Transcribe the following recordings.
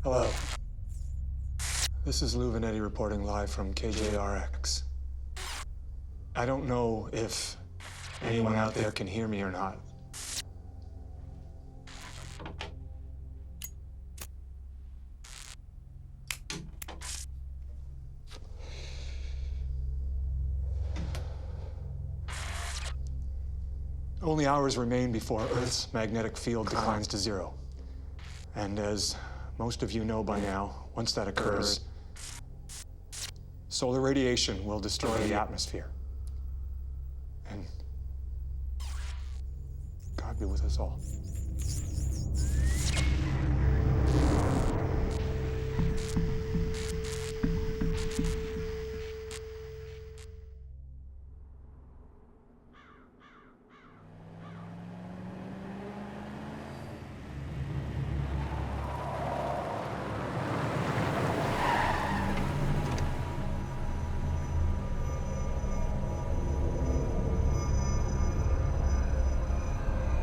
Hello. This is Lou Vanetti reporting live from KJRX. I don't know if anyone out there can hear me or not. Only hours remain before Earth's magnetic field declines to zero. And as most of you know by now, once that occurs, solar radiation will destroy the atmosphere. And God be with us all.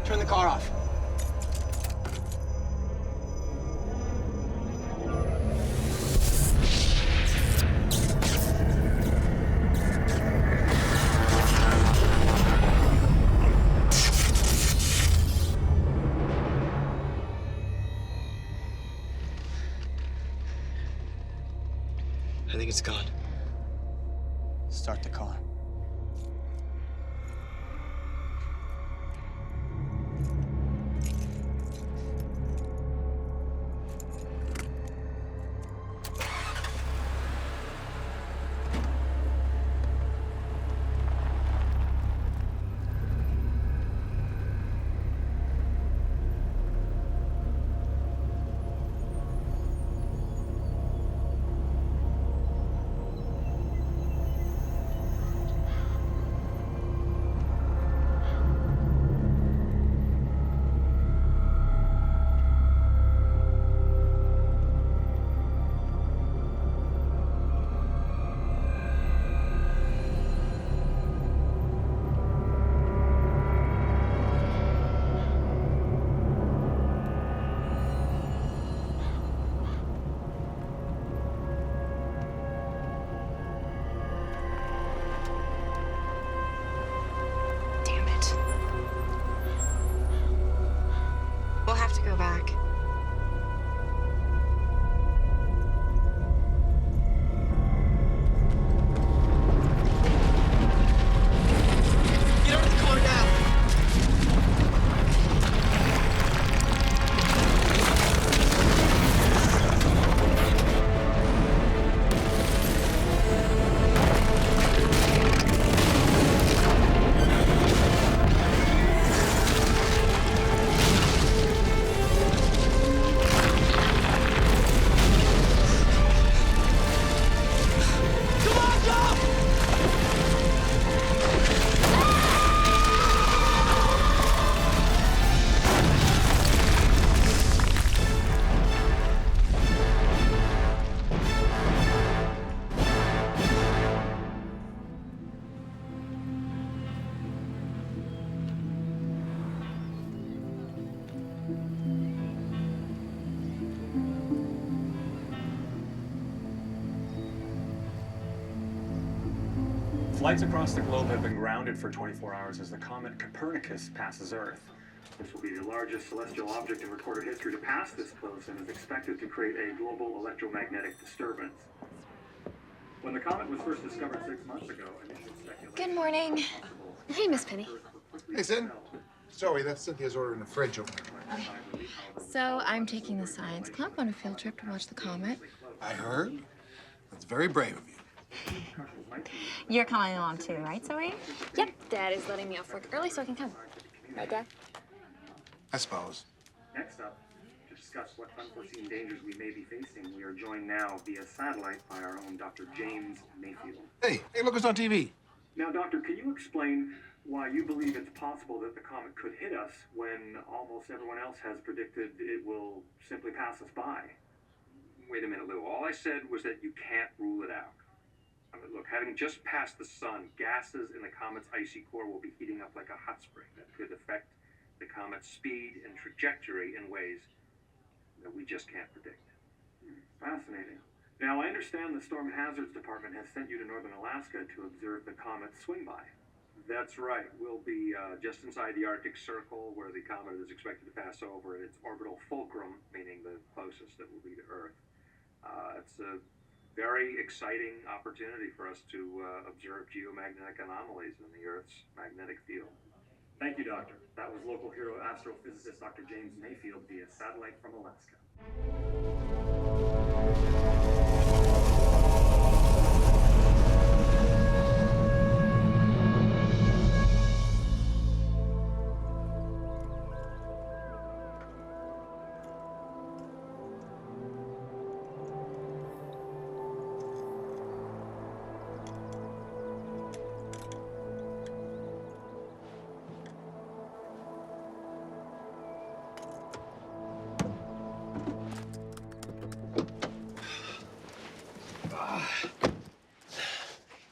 Turn the car off. I think it's gone. Start the car. We'll have to go back. Get out of the car now! Flights across the globe have been grounded for 24 hours as the comet Copernicus passes Earth. This will be the largest celestial object in recorded history to pass this close and is expected to create a global electromagnetic disturbance. When the comet was first discovered 6 months ago, initial speculation... Good morning. Hey, Miss Penny. Hey, Sin. Zoe, that's Cynthia's ordering the fridge open. So I'm taking the science club on a field trip to watch the comet. I heard. That's very brave of you. You're coming along too, right, Zoe? Yep, Dad is letting me off work early so I can come. Right, Dad? I suppose. Next up, to discuss what unforeseen dangers we may be facing, we are joined now via satellite by our own Dr. James Mayfield. Hey, look who's on TV. Now, Doctor, can you explain why you believe it's possible that the comet could hit us when almost everyone else has predicted it will simply pass us by? Wait a minute, Lou. All I said was that you can't rule it out. I mean, look, having just passed the sun, gases in the comet's icy core will be heating up like a hot spring that could affect the comet's speed and trajectory in ways that we just can't predict. Fascinating. Now, I understand the Storm Hazards Department has sent you to northern Alaska to observe the comet swing by. That's right. We'll be just inside the Arctic Circle, where the comet is expected to pass over its orbital fulcrum, meaning the closest that will be to Earth. It's a very exciting opportunity for us to observe geomagnetic anomalies in the Earth's magnetic field. Thank you, Doctor. That was local hero astrophysicist Dr. James Mayfield via satellite from Alaska.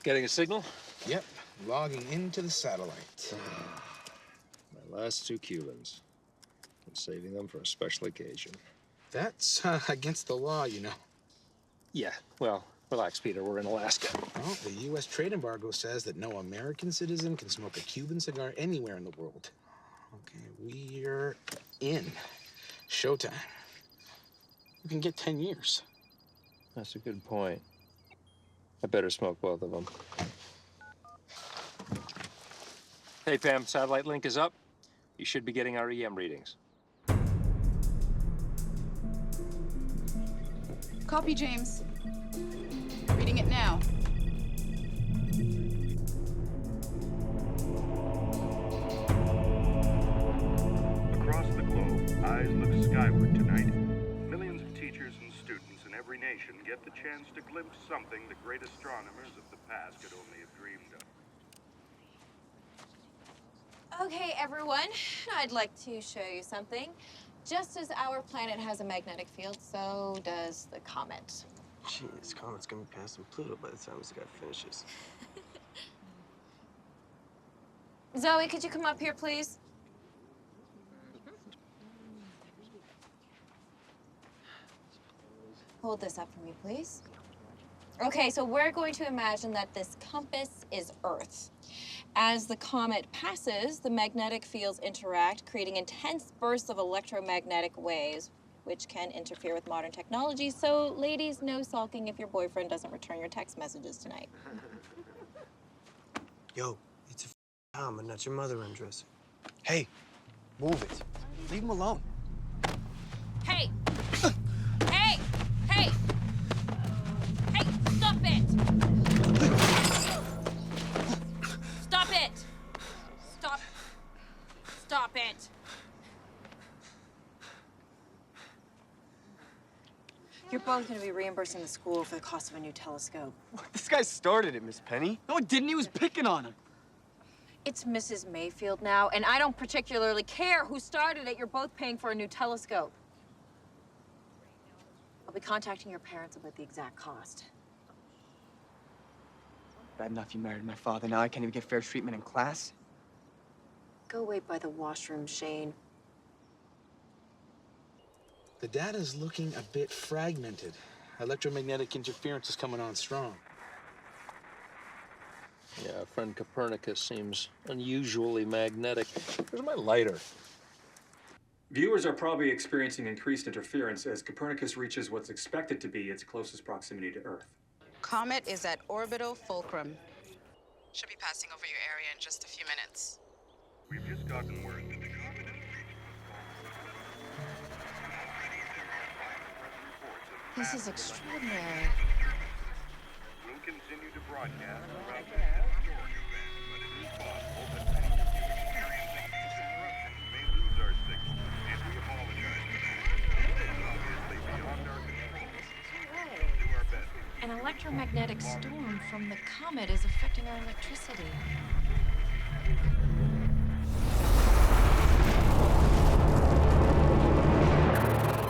Getting a signal? Yep, logging into the satellite. My last 2 Cubans. I'm saving them for a special occasion. That's against the law, you know. Yeah, well, relax, Peter. We're in Alaska. Well, the U.S. trade embargo says that no American citizen can smoke a Cuban cigar anywhere in the world. Okay, we're in. Showtime. We can get 10 years. That's a good point. I better smoke both of them. Hey, Pam, satellite link is up. You should be getting our EM readings. Copy, James. Reading it now. Across the globe, eyes look skyward tonight. Millions of teachers and students in every nation get the chance to glimpse something the great astronomers of the past could only have dreamed of. Okay, everyone, I'd like to show you something. Just as our planet has a magnetic field, so does the comet. Gee, this comet's gonna be passing Pluto by the time this guy finishes. Zoe, could you come up here, please? Hold this up for me, please. Okay, so we're going to imagine that this compass is Earth. As the comet passes, the magnetic fields interact, creating intense bursts of electromagnetic waves, which can interfere with modern technology. So, ladies, no sulking if your boyfriend doesn't return your text messages tonight. Yo, it's a Tom and not your mother undressing. Hey, move it. Leave him alone. Hey! Hey! Hey! Hey, stop it! Stop it! Stop. Stop it. You're both going to be reimbursing the school for the cost of a new telescope. This guy started it, Miss Penny. No, it didn't. He was picking on him. It's Mrs. Mayfield now, and I don't particularly care who started it. You're both paying for a new telescope. I'll be contacting your parents about the exact cost. Bad enough you married my father. Now I can't even get fair treatment in class. Go wait by the washroom, Shane. The data's looking a bit fragmented. Electromagnetic interference is coming on strong. Yeah, our friend Copernicus seems unusually magnetic. Where's my lighter? Viewers are probably experiencing increased interference as Copernicus reaches what's expected to be its closest proximity to Earth. Comet is at orbital fulcrum. Should be passing over your area in just a few minutes. We've just gotten word that the comet is This is extraordinary. We'll continue to broadcast throughout this historic event, but it is possible that many of you experiencing these interruptions may lose our signal, and we apologize for that. It's obviously beyond our control. We'll do our best. An electromagnetic storm from the comet is affecting our electricity.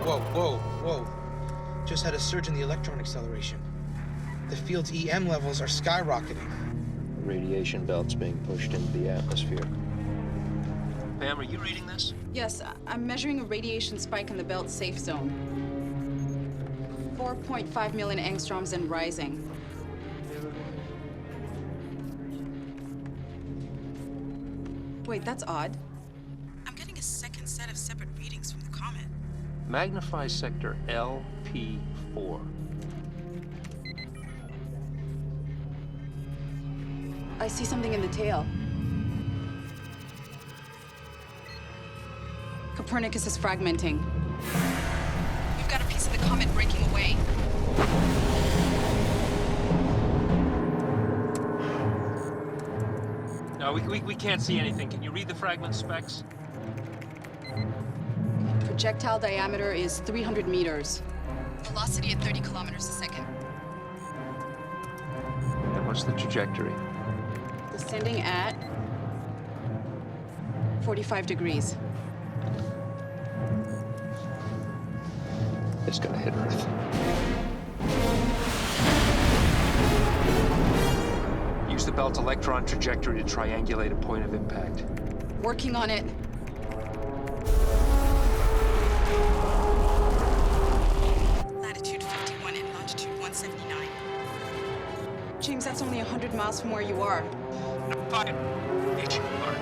Whoa, whoa, whoa. Just had a surge in the electron acceleration. The field's EM levels are skyrocketing. The radiation belt's being pushed into the atmosphere. Pam, are you reading this? Yes, I'm measuring a radiation spike in the belt safe zone. 4.5 million angstroms and rising. Wait, that's odd. I'm getting a second set of separate readings from the comet. Magnify sector LP4. I see something in the tail. Copernicus is fragmenting. We've got a piece of the comet breaking away. No, we can't see anything. Can you read the fragment specs? Projectile diameter is 300 meters. Velocity at 30 kilometers a second. And what's the trajectory? Descending at 45 degrees. It's gonna hit Earth. Use the belt electron trajectory to triangulate a point of impact. Working on it. Latitude 51 and longitude 179. James, that's only 100 miles from where you are.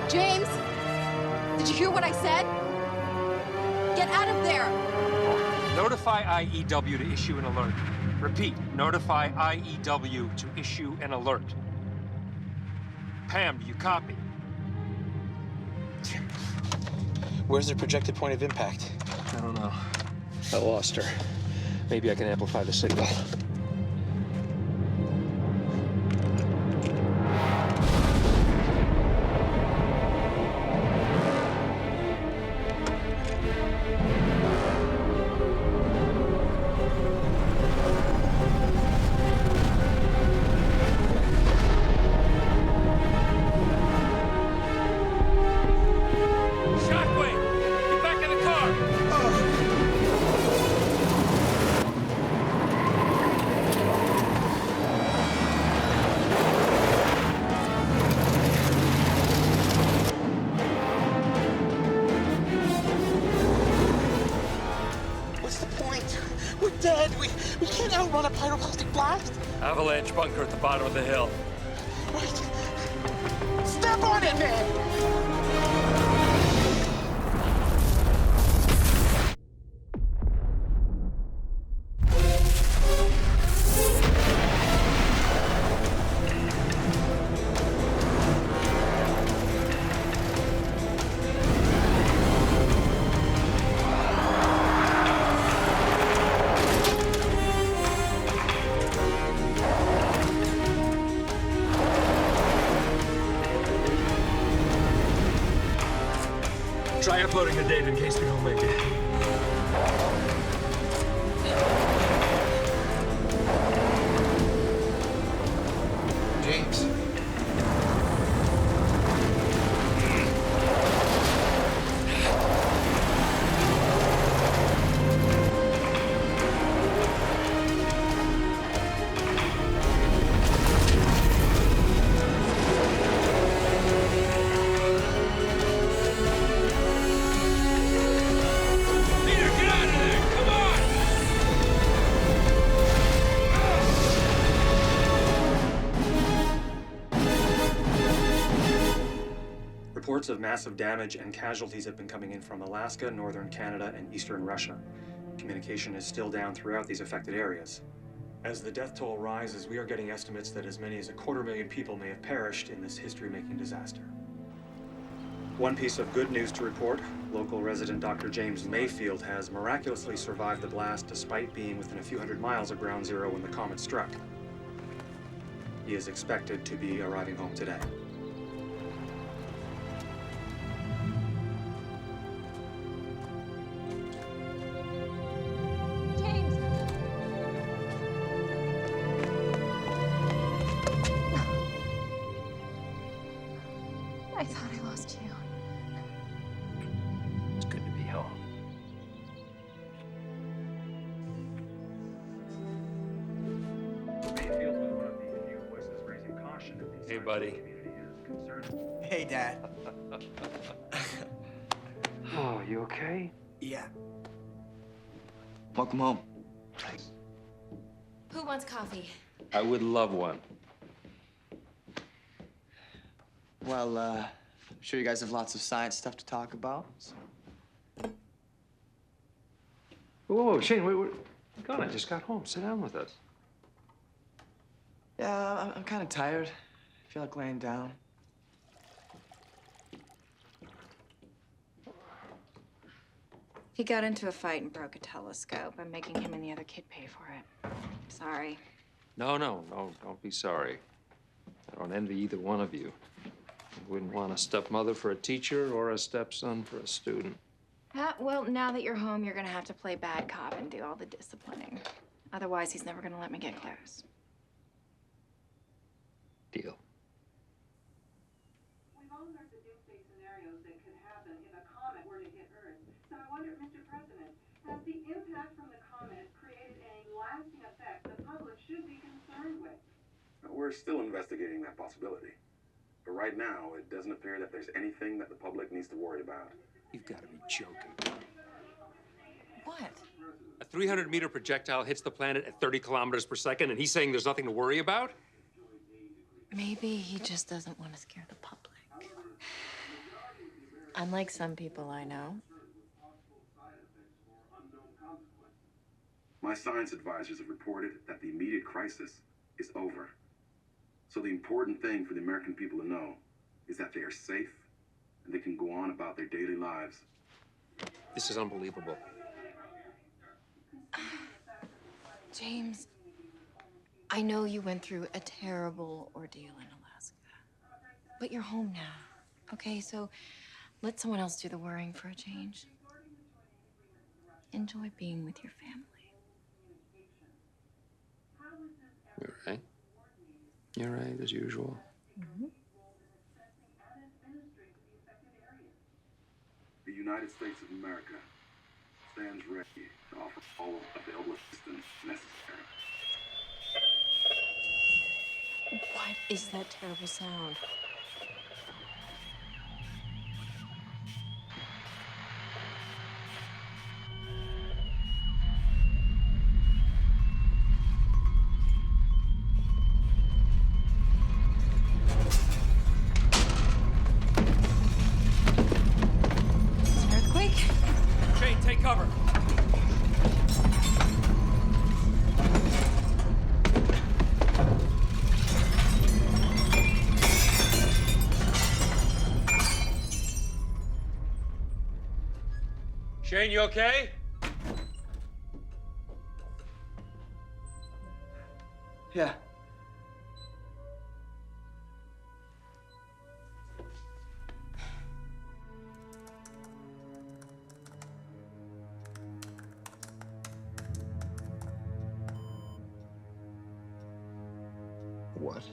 James! Did you hear what I said? Get out of there! Notify IEW to issue an alert. Repeat, notify IEW to issue an alert. Pam, do you copy? Where's the projected point of impact? I don't know. I lost her. Maybe I can amplify the signal. We can't outrun a pyroclastic blast. Avalanche bunker at the bottom of the hill. Right. Step on it, man! Try uploading the data in case we don't make it. James. Reports of massive damage and casualties have been coming in from Alaska, northern Canada, and eastern Russia. Communication is still down throughout these affected areas. As the death toll rises, we are getting estimates that as many as 250,000 people may have perished in this history-making disaster. One piece of good news to report, local resident Dr. James Mayfield has miraculously survived the blast despite being within a few hundred miles of ground zero when the comet struck. He is expected to be arriving home today. I thought I lost you. It's good to be home. Mayfield was one of the few voices raising caution at these Hey, buddy. community is concerned. Hey, Dad. Oh, you okay? Yeah. Welcome home. Who wants coffee? I would love one. Well, I'm sure you guys have lots of science stuff to talk about. So. Whoa, Shane, wait. God, I just got home. Sit down with us. Yeah, I'm kind of tired. I feel like laying down. He got into a fight and broke a telescope. I'm making him and the other kid pay for it. Sorry. No, don't be sorry. I don't envy either one of you. I wouldn't want a stepmother for a teacher or a stepson for a student. Well, now that you're home, you're gonna have to play bad cop and do all the disciplining. Otherwise, he's never gonna let me get close. Deal. We've all heard the doomsday scenarios that could happen if a comet were to hit Earth. So I wonder, Mr. President, has the impact from the comet created a lasting effect the public should be concerned with? We're still investigating that possibility. But right now, it doesn't appear that there's anything that the public needs to worry about. You've got to be joking. What? A 300-meter projectile hits the planet at 30 kilometers per second, and he's saying there's nothing to worry about? Maybe he just doesn't want to scare the public. Unlike some people I know. My science advisors have reported that the immediate crisis is over. So the important thing for the American people to know is that they are safe and they can go on about their daily lives. This is unbelievable. James, I know you went through a terrible ordeal in Alaska, but you're home now, okay? So let someone else do the worrying for a change. Enjoy being with your family. You're right. You're right, as usual. Mm-hmm. The United States of America stands ready to offer all available assistance necessary. What is that terrible sound? It's an earthquake? Shane, take cover. Shane, you okay? Yeah. What?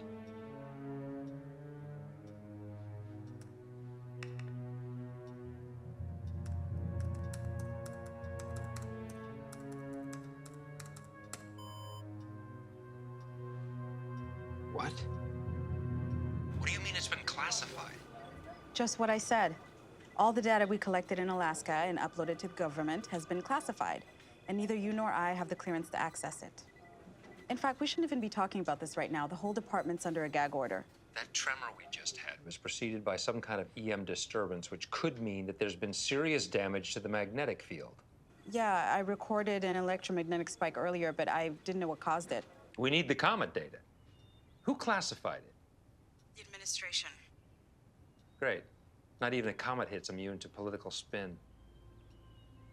What? What do you mean it's been classified? Just what I said. All the data we collected in Alaska and uploaded to the government has been classified, and neither you nor I have the clearance to access it. In fact, we shouldn't even be talking about this right now. The whole department's under a gag order. That tremor we just had was preceded by some kind of EM disturbance, which could mean that there's been serious damage to the magnetic field. Yeah, I recorded an electromagnetic spike earlier, but I didn't know what caused it. We need the comet data. Who classified it? The administration. Great. Not even a comet hit's immune to political spin.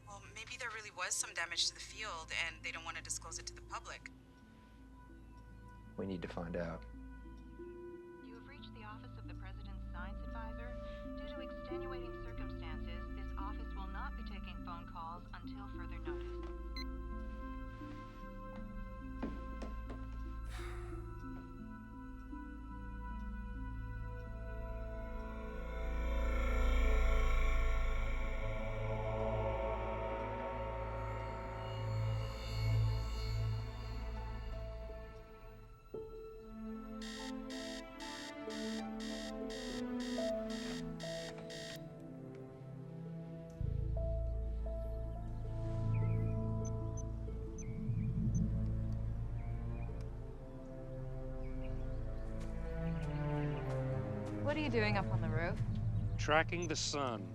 Well, maybe there really was some damage to the field, and they don't want to disclose it to the public. We need to find out. You have reached the office of the President's Science Advisor. Due to extenuating circumstances, this office will not be taking phone calls until further notice. What are you doing up on the roof? Tracking the sun.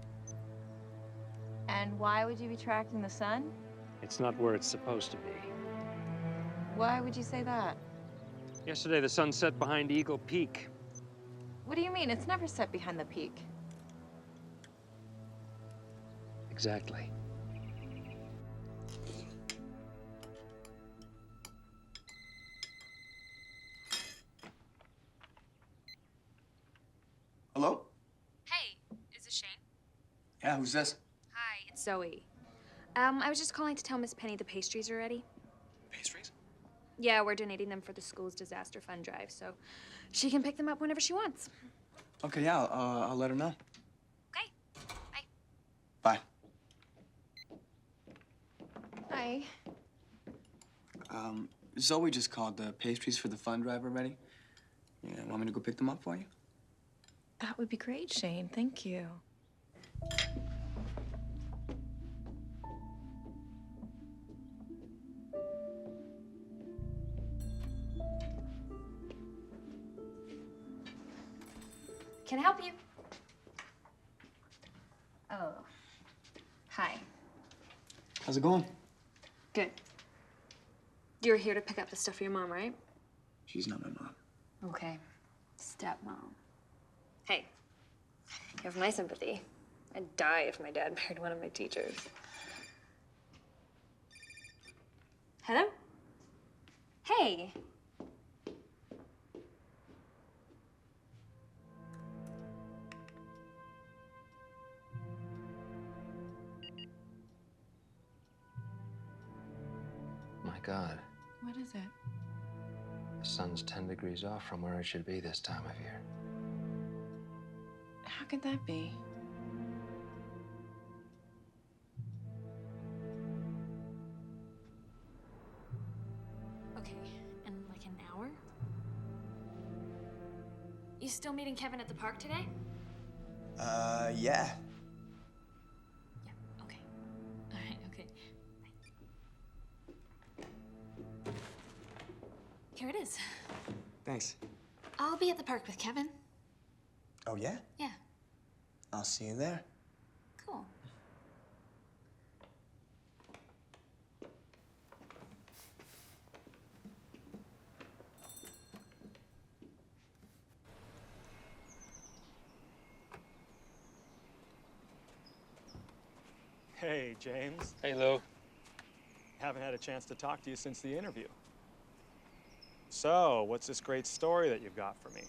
And why would you be tracking the sun? It's not where it's supposed to be. Why would you say that? Yesterday, the sun set behind Eagle Peak. What do you mean? It's never set behind the peak. Exactly. Hello? Hey, is this Shane? Yeah, who's this? Hi, it's Zoe. I was just calling to tell Miss Penny the pastries are ready. Pastries? Yeah, we're donating them for the school's disaster fund drive, so she can pick them up whenever she wants. Okay, yeah, I'll let her know. Okay, Bye. Hi. Zoe just called. The pastries for the fund drive are ready. Yeah, want me to go pick them up for you? That would be great, Shane. Thank you. Can I help you? Oh, hi. How's it going? Good. You're here to pick up the stuff for your mom, right? She's not my mom. Okay. Stepmom. Hey, you have my sympathy. I'd die if my dad married one of my teachers. Hello? Hey. My God, What is it? the sun's 10 degrees off from where it should be this time of year. How could that be? Okay, in like an hour? You still meeting Kevin at the park today? Yeah. Okay. All right, okay. Bye. Here it is. Thanks. I'll be at the park with Kevin. Oh, yeah? Yeah, I'll see you there. cool. Hey, James. Hey, Lou. Haven't had a chance to talk to you since the interview. So, what's this great story that you've got for me?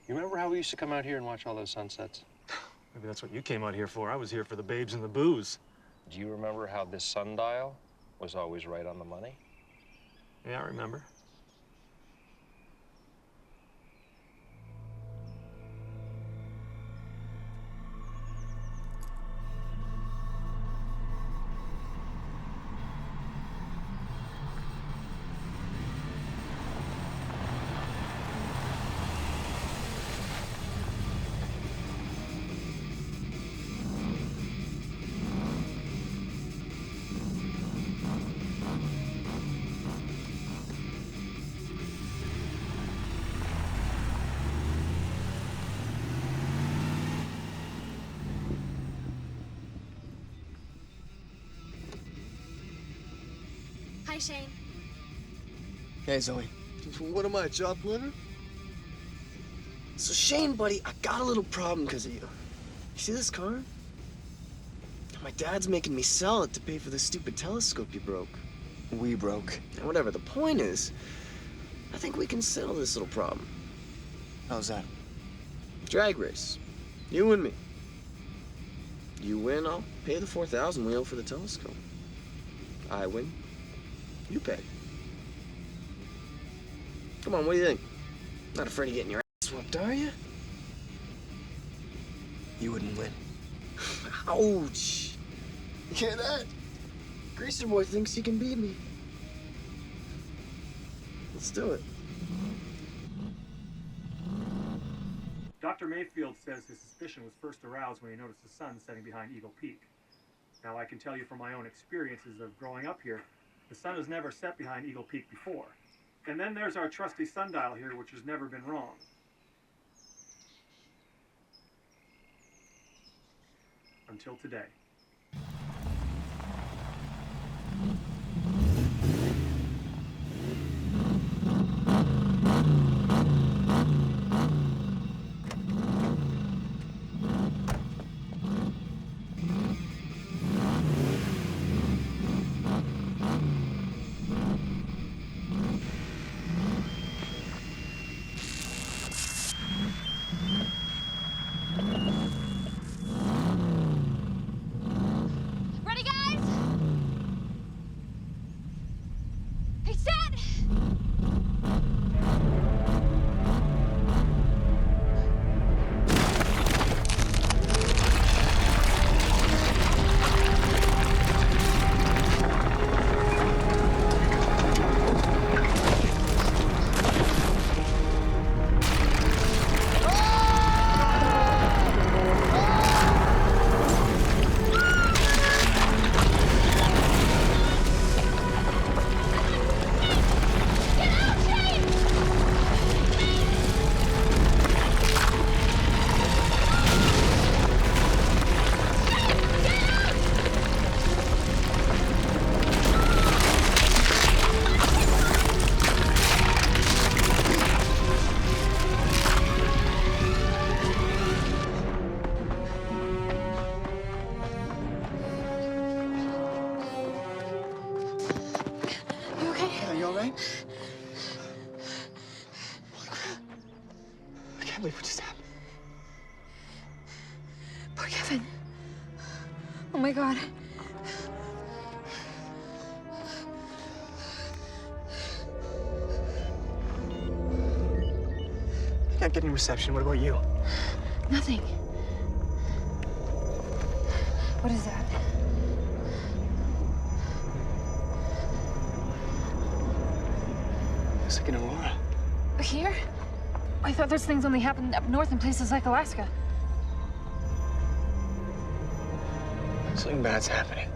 You remember how we used to come out here and watch all those sunsets? Maybe that's what you came out here for. I was here for the babes and the booze. Do you remember how this sundial was always right on the money? Yeah, I remember. Hi, Shane. Hey, Zoe. What am I, a job winner? So Shane, buddy, I got a little problem because of you. You see this car? My dad's making me sell it to pay for the stupid telescope you broke. We broke. And whatever, the point is, I think we can settle this little problem. How's that? Drag race. You and me. You win, I'll pay the $4,000 we owe for the telescope. I win, you pay. Come on, what do you think? Not afraid of getting your ass whooped, are you? You wouldn't win. Ouch! You hear that? Greaser boy thinks he can beat me. Let's do it. Dr. Mayfield says his suspicion was first aroused when he noticed the sun setting behind Eagle Peak. Now, I can tell you from my own experiences of growing up here, the sun has never set behind Eagle Peak before. And then there's our trusty sundial here, which has never been wrong. until today. Ready, guys? Hey, set! You okay? Yeah, you all right? Holy crap. I can't believe what just happened. Poor Kevin. Oh my God. I can't get any reception. What about you? Nothing. What is that? It's like an aurora. Here? I thought those things only happened up north in places like Alaska. Something bad's happening.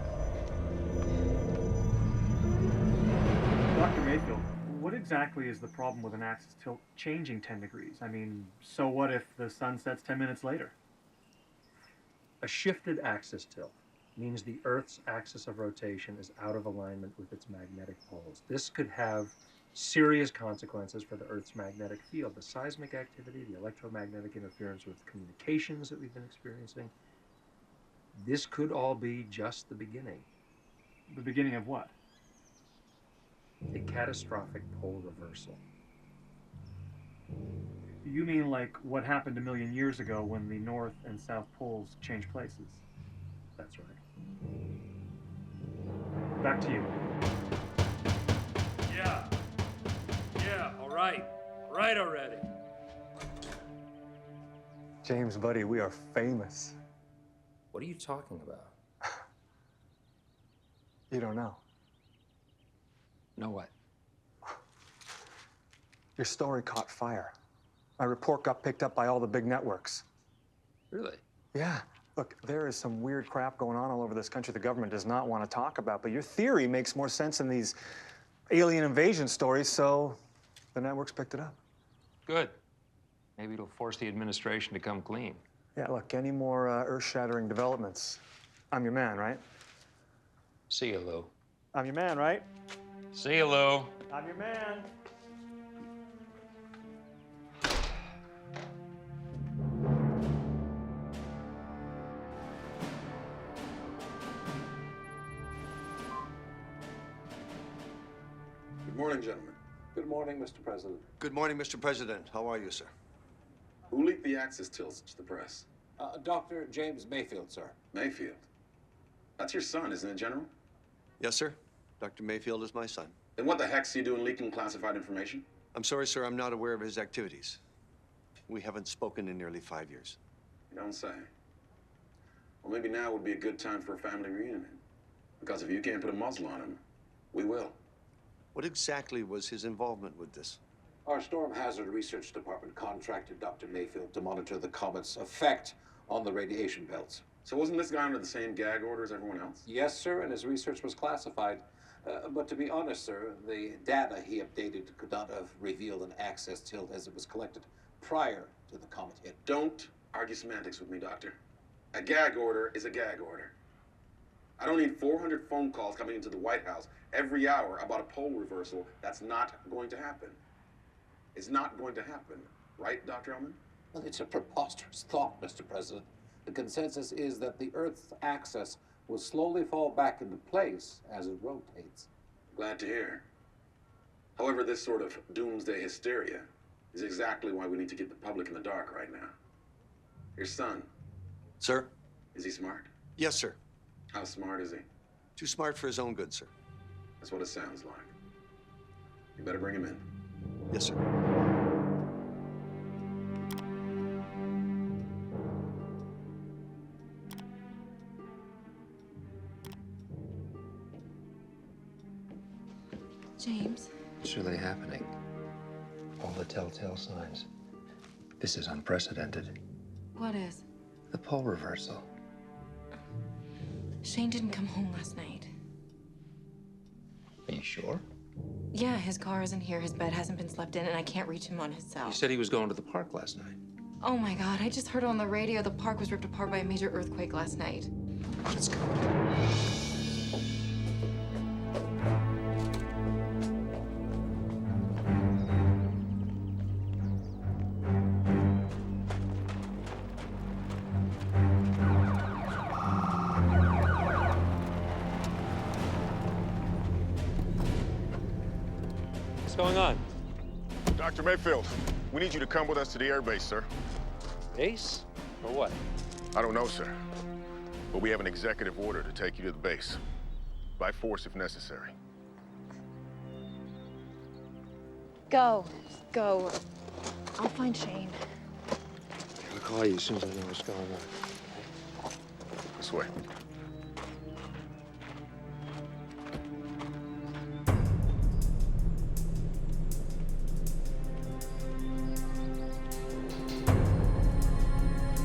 Dr. Mayfield, what exactly is the problem with an axis tilt changing 10 degrees? I mean, so what if the sun sets 10 minutes later? A shifted axis tilt means the Earth's axis of rotation is out of alignment with its magnetic poles. This could have serious consequences for the Earth's magnetic field, the seismic activity, the electromagnetic interference with communications that we've been experiencing. This could all be just the beginning. The beginning of what? A catastrophic pole reversal. You mean like what happened a million years ago when the North and South poles changed places? That's right. Back to you. Yeah. Yeah, all right. All right already. James, buddy, we are famous. What are you talking about? You don't know. Know what? Your story caught fire. My report got picked up by all the big networks. Really? Yeah. Look, there is some weird crap going on all over this country the government does not want to talk about, but your theory makes more sense than these alien invasion stories, so the networks picked it up. Good. Maybe it'll force the administration to come clean. Yeah, look, any more earth-shattering developments? I'm your man, right? See you, Lou. I'm your man, right? See you, Lou. I'm your man. Good morning, gentlemen. Good morning, Mr. President. Good morning, Mr. President. How are you, sir? Who leaked the axis tilts to the press? Dr. James Mayfield, sir. Mayfield. That's your son, isn't it, General? Yes, sir. Dr. Mayfield is my son. Then what the heck's he doing leaking classified information? I'm sorry, sir. I'm not aware of his activities. We haven't spoken in nearly 5 years. You don't say. Well, maybe now would be a good time for a family reunion. Because if you can't put a muzzle on him, we will. What exactly was his involvement with this? Our Storm Hazard Research Department contracted Dr. Mayfield to monitor the comet's effect on the radiation belts. So wasn't this guy under the same gag order as everyone else? Yes, sir, and his research was classified. But to be honest, sir, the data he updated could not have revealed an axis tilt as it was collected prior to the comet hit. Don't argue semantics with me, Doctor. A gag order is a gag order. I don't need 400 phone calls coming into the White House every hour about a poll reversal. That's not going to happen. It's not going to happen. Right, Dr. Ellman? Well, it's a preposterous thought, Mr. President. The consensus is that the Earth's axis will slowly fall back into place as it rotates. Glad to hear. However, this sort of doomsday hysteria is exactly why we need to keep the public in the dark right now. Your son, Sir? is he smart? Yes, sir. How smart is he? Too smart for his own good, sir. That's what it sounds like. You better bring him in. Yes, sir. James. It's really happening. All the telltale signs. This is unprecedented. What is? The pole reversal. Shane didn't come home last night. Are you sure? Yeah, his car isn't here, his bed hasn't been slept in, and I can't reach him on his cell. He said he was going to the park last night. Oh my God, I just heard on the radio the park was ripped apart by a major earthquake last night. Let's go. What's going on? Dr. Mayfield, we need you to come with us to the airbase, sir. Base? For what? I don't know, sir. But we have an executive order to take you to the base. By force if necessary. Go. Go. I'll find Shane. I'll call you as soon as I know what's going on. This way.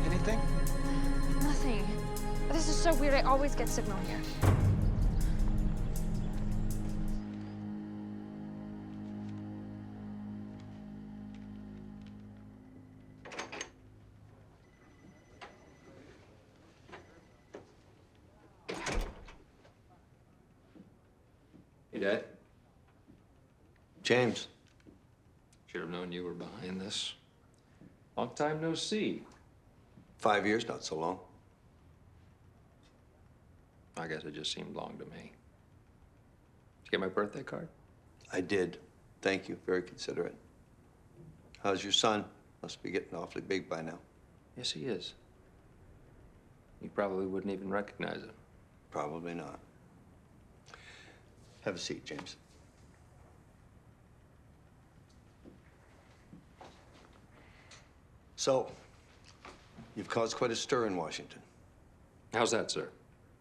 Anything? Nothing. This is so weird. I always get signal here. Hey, Dad. James. Should have known you were behind this. Long time no see. 5 years, not so long. I guess it just seemed long to me. Did you get my birthday card? I did. Thank you. Very considerate. How's your son? Must be getting awfully big by now. Yes, he is. You probably wouldn't even recognize him. Probably not. Have a seat, James. So, you've caused quite a stir in Washington. How's that, sir?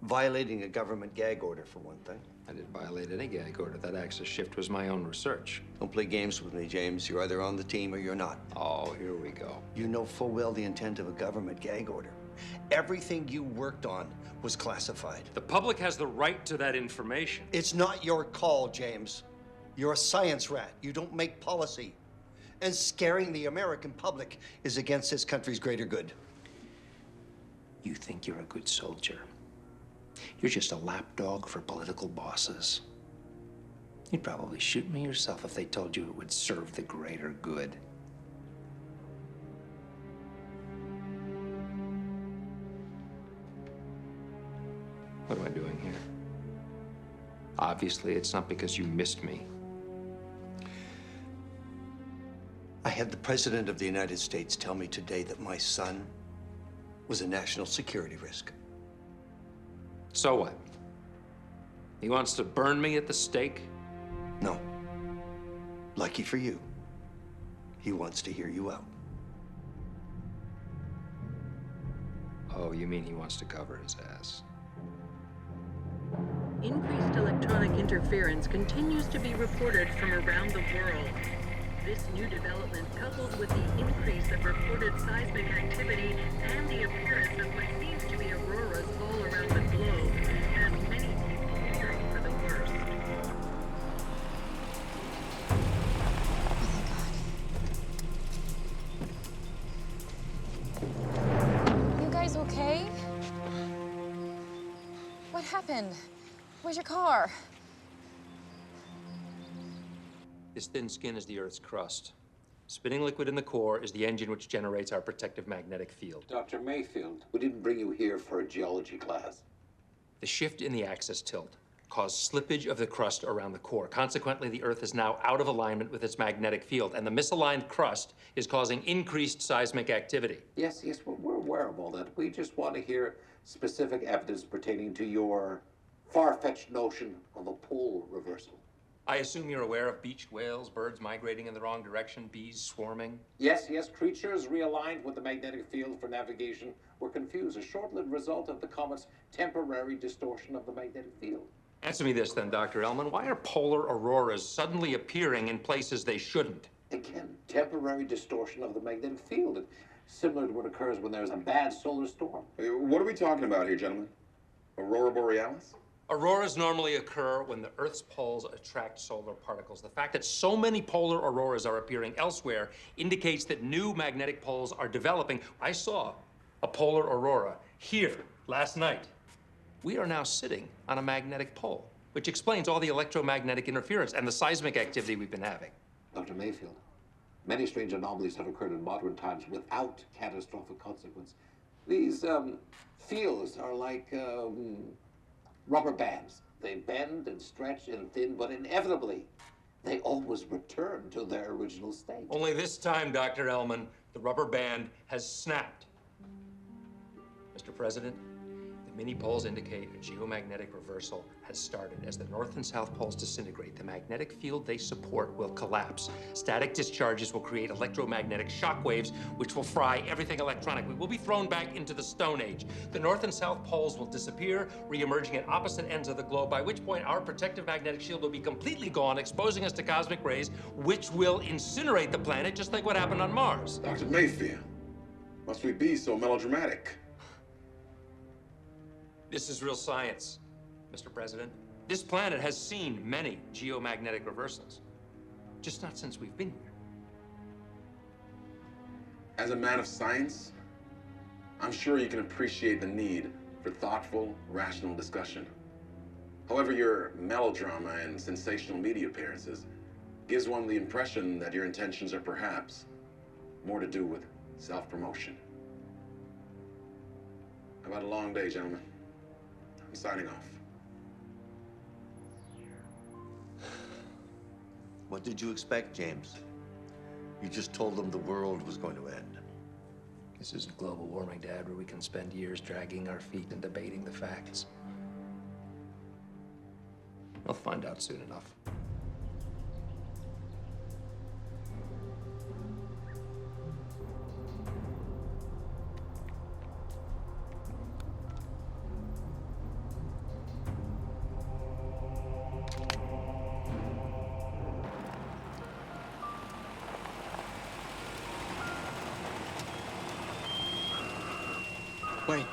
Violating a government gag order, for one thing. I didn't violate any gag order. That axis shift was my own research. Don't play games with me, James. You're either on the team or you're not. Oh, here we go. You know full well the intent of a government gag order. Everything you worked on was classified. The public has the right to that information. It's not your call, James. You're a science rat. You don't make policy. And scaring the American public is against this country's greater good. You think you're a good soldier. You're just a lapdog for political bosses. You'd probably shoot me yourself if they told you it would serve the greater good. What am I doing here? Obviously, it's not because you missed me. I had the President of the United States tell me today that my son was a national security risk. So what? He wants to burn me at the stake? No. Lucky for you, he wants to hear you out. Oh, you mean he wants to cover his ass? Increased electronic interference continues to be reported from around the world. This new development, coupled with the increase of reported seismic activity and the appearance of what seems to be auroras all around the globe, has many people fearing for the worst. You guys okay? happened? Where's your car? This thin skin is the Earth's crust. Spinning liquid in the core is the engine which generates our protective magnetic field. Dr. Mayfield, we didn't bring you here for a geology class. The shift in the axis tilt caused slippage of the crust around the core. Consequently, the Earth is now out of alignment with its magnetic field, and the misaligned crust is causing increased seismic activity. Yes, we're aware of all that. We just want to hear specific evidence pertaining to your far-fetched notion of a pole reversal. I assume you're aware of beached whales, birds migrating in the wrong direction, bees swarming. Yes, creatures realigned with the magnetic field for navigation were confused, a short-lived result of the comet's temporary distortion of the magnetic field. Answer me this then, Dr. Ellman. Why are polar auroras suddenly appearing in places they shouldn't? Again, temporary distortion of the magnetic field. It's similar to what occurs when there's a bad solar storm. What are we talking about here, gentlemen? Aurora Borealis? Auroras normally occur when the Earth's poles attract solar particles. The fact that so many polar auroras are appearing elsewhere indicates that new magnetic poles are developing. I saw a polar aurora here last night. We are now sitting on a magnetic pole, which explains all the electromagnetic interference and the seismic activity we've been having. Dr. Mayfield, many strange anomalies have occurred in modern times without catastrophic consequence. These fields are like rubber bands. They bend and stretch and thin, but inevitably, they always return to their original state. Only this time, Dr. Ellman, the rubber band has snapped. Mr. President, the mini poles indicate a geomagnetic reversal has started. As the north and south poles disintegrate, the magnetic field they support will collapse. Static discharges will create electromagnetic shock waves, which will fry everything electronic. We will be thrown back into the Stone Age. The north and south poles will disappear, re-emerging at opposite ends of the globe, by which point our protective magnetic shield will be completely gone, exposing us to cosmic rays, which will incinerate the planet, just like what happened on Mars. Dr. Mayfield, must we be so melodramatic? This is real science, Mr. President. This planet has seen many geomagnetic reversals, just not since we've been here. As a man of science, I'm sure you can appreciate the need for thoughtful, rational discussion. However, your melodrama and sensational media appearances gives one the impression that your intentions are perhaps more to do with self-promotion. I've had a long day, gentlemen. I'm signing off. What did you expect, James? You just told them the world was going to end. This isn't global warming, Dad, where we can spend years dragging our feet and debating the facts. I'll find out soon enough. Wait.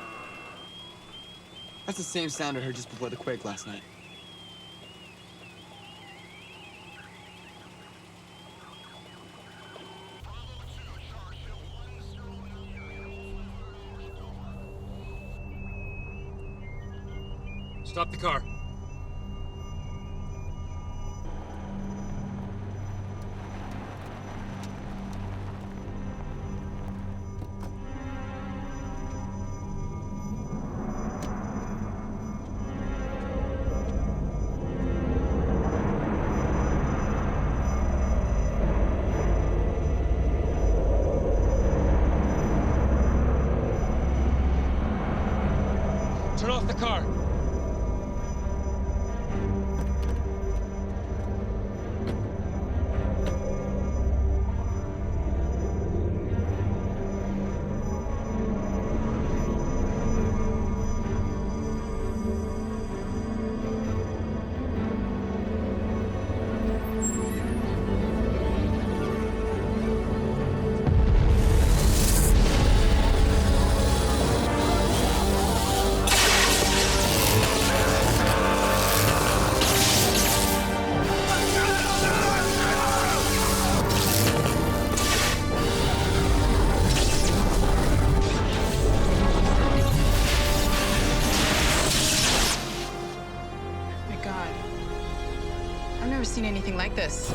That's the same sound I heard just before the quake last night. Stop the car. Turn off the car. my God. I've never seen anything like this.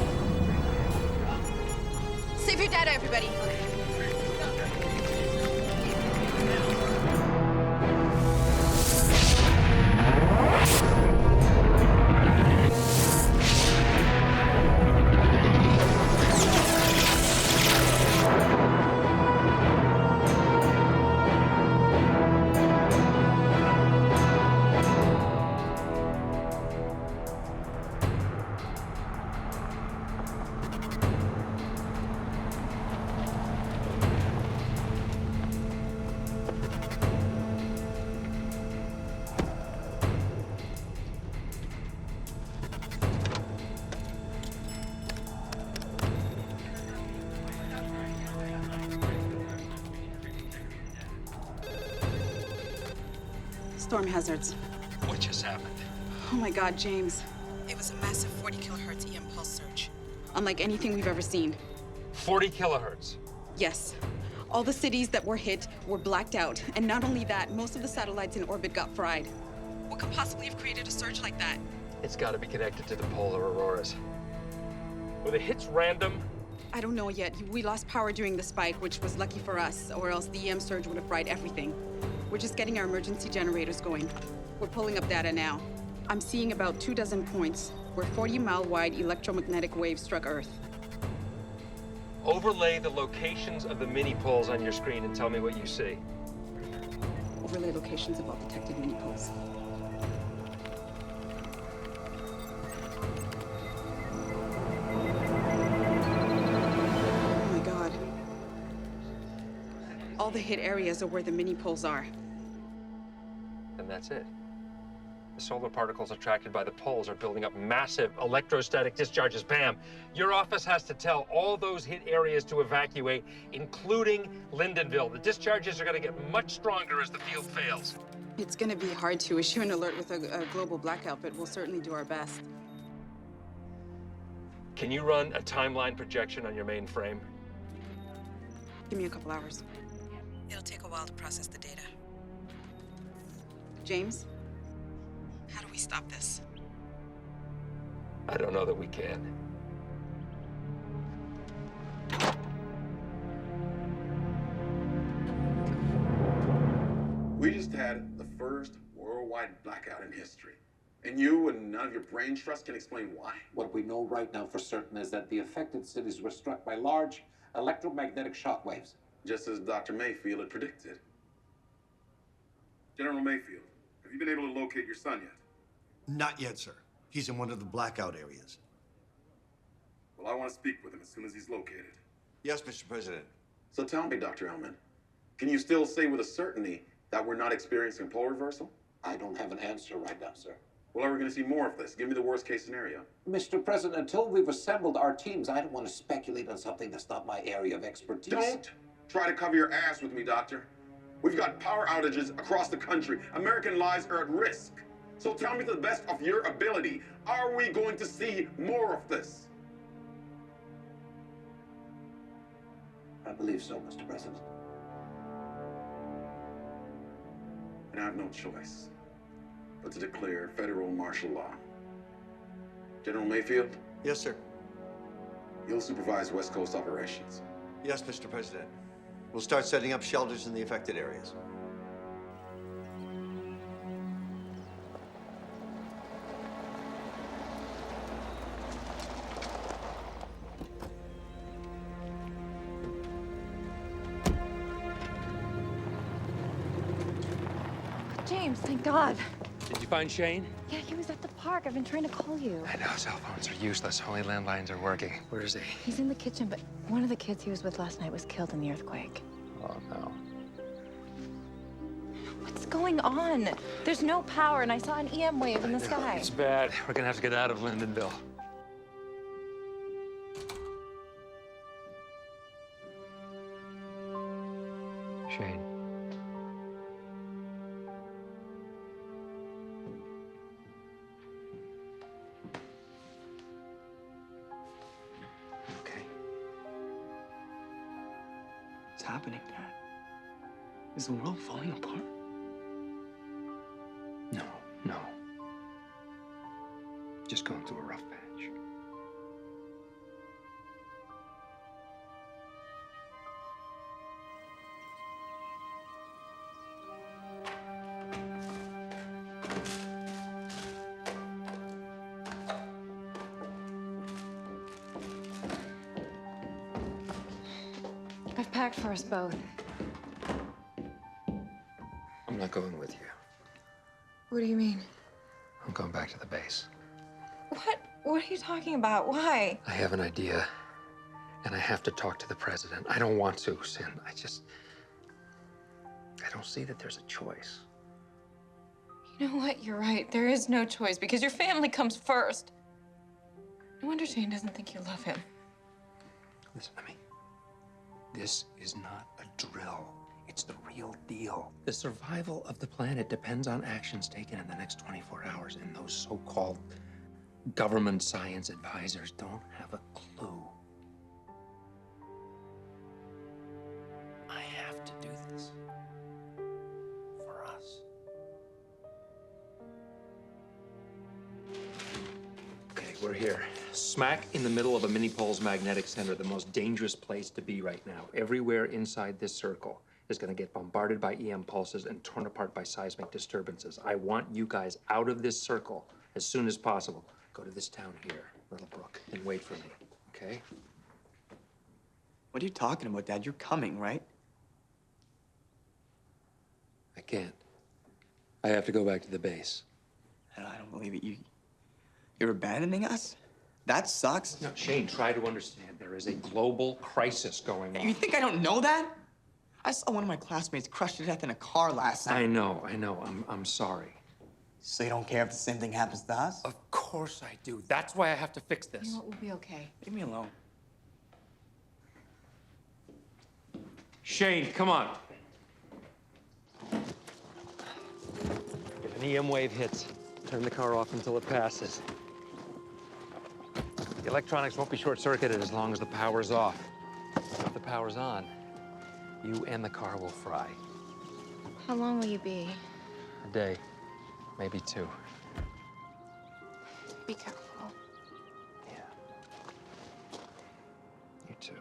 Save your data, everybody. Storm hazards. What just happened? Oh my God, James. It was a massive 40 kilohertz EM pulse surge. Unlike anything we've ever seen. 40 kilohertz. Yes. All the cities that were hit were blacked out. And not only that, most of the satellites in orbit got fried. What could possibly have created a surge like that? It's got to be connected to the polar auroras. Were the hits random? I don't know yet. We lost power during the spike, which was lucky for us, or else the EM surge would have fried everything. We're just getting our emergency generators going. We're pulling up data now. I'm seeing about 24 points where 40-mile-wide electromagnetic waves struck Earth. Overlay the locations of the mini poles on your screen and tell me what you see. Overlay locations of all detected mini poles. Oh my God. All the hit areas are where the mini poles are. And that's it. The solar particles attracted by the poles are building up massive electrostatic discharges. Bam! Your office has to tell all those hit areas to evacuate, including Lindenville. The discharges are going to get much stronger as the field fails. It's going to be hard to issue an alert with a global blackout, but we'll certainly do our best. Can you run a timeline projection on your mainframe? Give me a couple hours. It'll take a while to process the data. James? How do we stop this? I don't know that we can. We just had the first worldwide blackout in history. And you and none of your brain trust can explain why? What we know right now for certain is that the affected cities were struck by large electromagnetic shockwaves. Just as Dr. Mayfield had predicted. General Mayfield, have you been able to locate your son yet? Not yet, sir. He's in one of the blackout areas. Well, I want to speak with him as soon as he's located. Yes, Mr. President. So tell me, Dr. Ellman, can you still say with a certainty that we're not experiencing pole reversal? I don't have an answer right now, sir. Well, are we going to see more of this? Give me the worst case scenario. Mr. President, until we've assembled our teams, I don't want to speculate on something that's not my area of expertise. Don't try to cover your ass with me, Doctor. We've got power outages across the country. American lives are at risk. So tell me to the best of your ability, are we going to see more of this? I believe so, Mr. President. And I have no choice but to declare federal martial law. General Mayfield? Yes, sir. You'll supervise West Coast operations. Yes, Mr. President. We'll start setting up shelters in the affected areas. James, thank God. Did you find Shane? Yeah, he was at the park. I've been trying to call you. I know, cell phones are useless. Only landlines are working. Where is he? He's in the kitchen, but one of the kids he was with last night was killed in the earthquake. Oh, no. What's going on? There's no power, and I saw an EM wave in the sky. It's bad. We're gonna have to get out of Lindenville. Shane. Okay. What's happening, Dad? Is the world falling apart? No, no. Just going through a rough patch. I've packed for us both. I'm not going with you. What do you mean? I'm going back to the base. What? What are you talking about? Why? I have an idea, and I have to talk to the president. I don't want to, Sin. I don't see that there's a choice. You know what? You're right. There is no choice because your family comes first. No wonder Shane doesn't think you love him. Listen to me. This is not a drill. It's the real deal. The survival of the planet depends on actions taken in the next 24 hours, and those so-called government science advisors don't have a clue. I have to do this. For us. Okay, we're here. Smack in the middle of a mini-pole's magnetic center, the most dangerous place to be right now. Everywhere inside this circle is going to get bombarded by EM pulses and torn apart by seismic disturbances. I want you guys out of this circle as soon as possible. Go to this town here, Little Brook, and wait for me, okay? What are you talking about, Dad? You're coming, right? I can't. I have to go back to the base. I don't believe it. You're abandoning us? That sucks. No, Shane, try to understand. There is a global crisis going on. You think I don't know that? I saw one of my classmates crushed to death in a car last night. I know. I'm sorry. So you don't care if the same thing happens to us? Of course I do. That's why I have to fix this. You know what? We'll be okay. Leave me alone. Shane, come on. If an EM wave hits, turn the car off until it passes. The electronics won't be short-circuited as long as the power's off. If the power's on, you and the car will fry. How long will you be? A day, maybe 2. Be careful. Yeah. You too.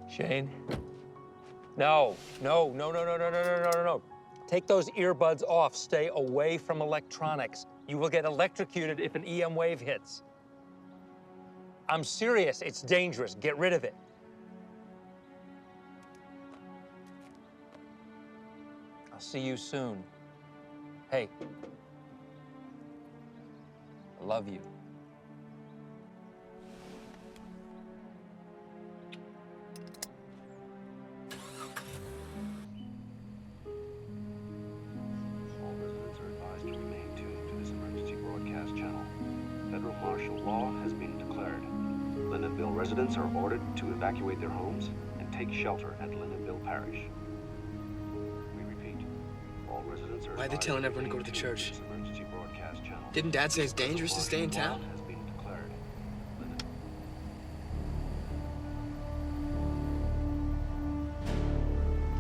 Shane? No. Take those earbuds off. Stay away from electronics. You will get electrocuted if an EM wave hits. I'm serious. It's dangerous. Get rid of it. I'll see you soon. Hey. I love you. All residents are advised to remain tuned to this emergency broadcast channel. Federal martial law has been declared. Lindenville residents are ordered to evacuate their homes and take shelter at Lindenville Parish. We repeat, all residents are Why'd they advised telling everyone to go remain to the tuned church? this emergency broadcast channel. Didn't Dad say it's dangerous to stay in town? Has been declared.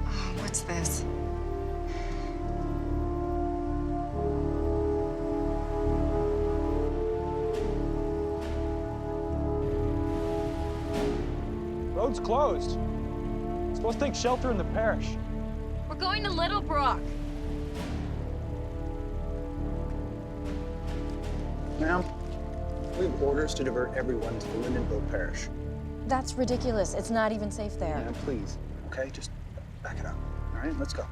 Oh, what's this? Road's closed. Supposed to take shelter in the parish. We're going to Little Brook. Ma'am, we have orders to divert everyone to the Lindenville Parish. That's ridiculous. It's not even safe there. Ma'am, please, okay? Just back it up. All right, let's go.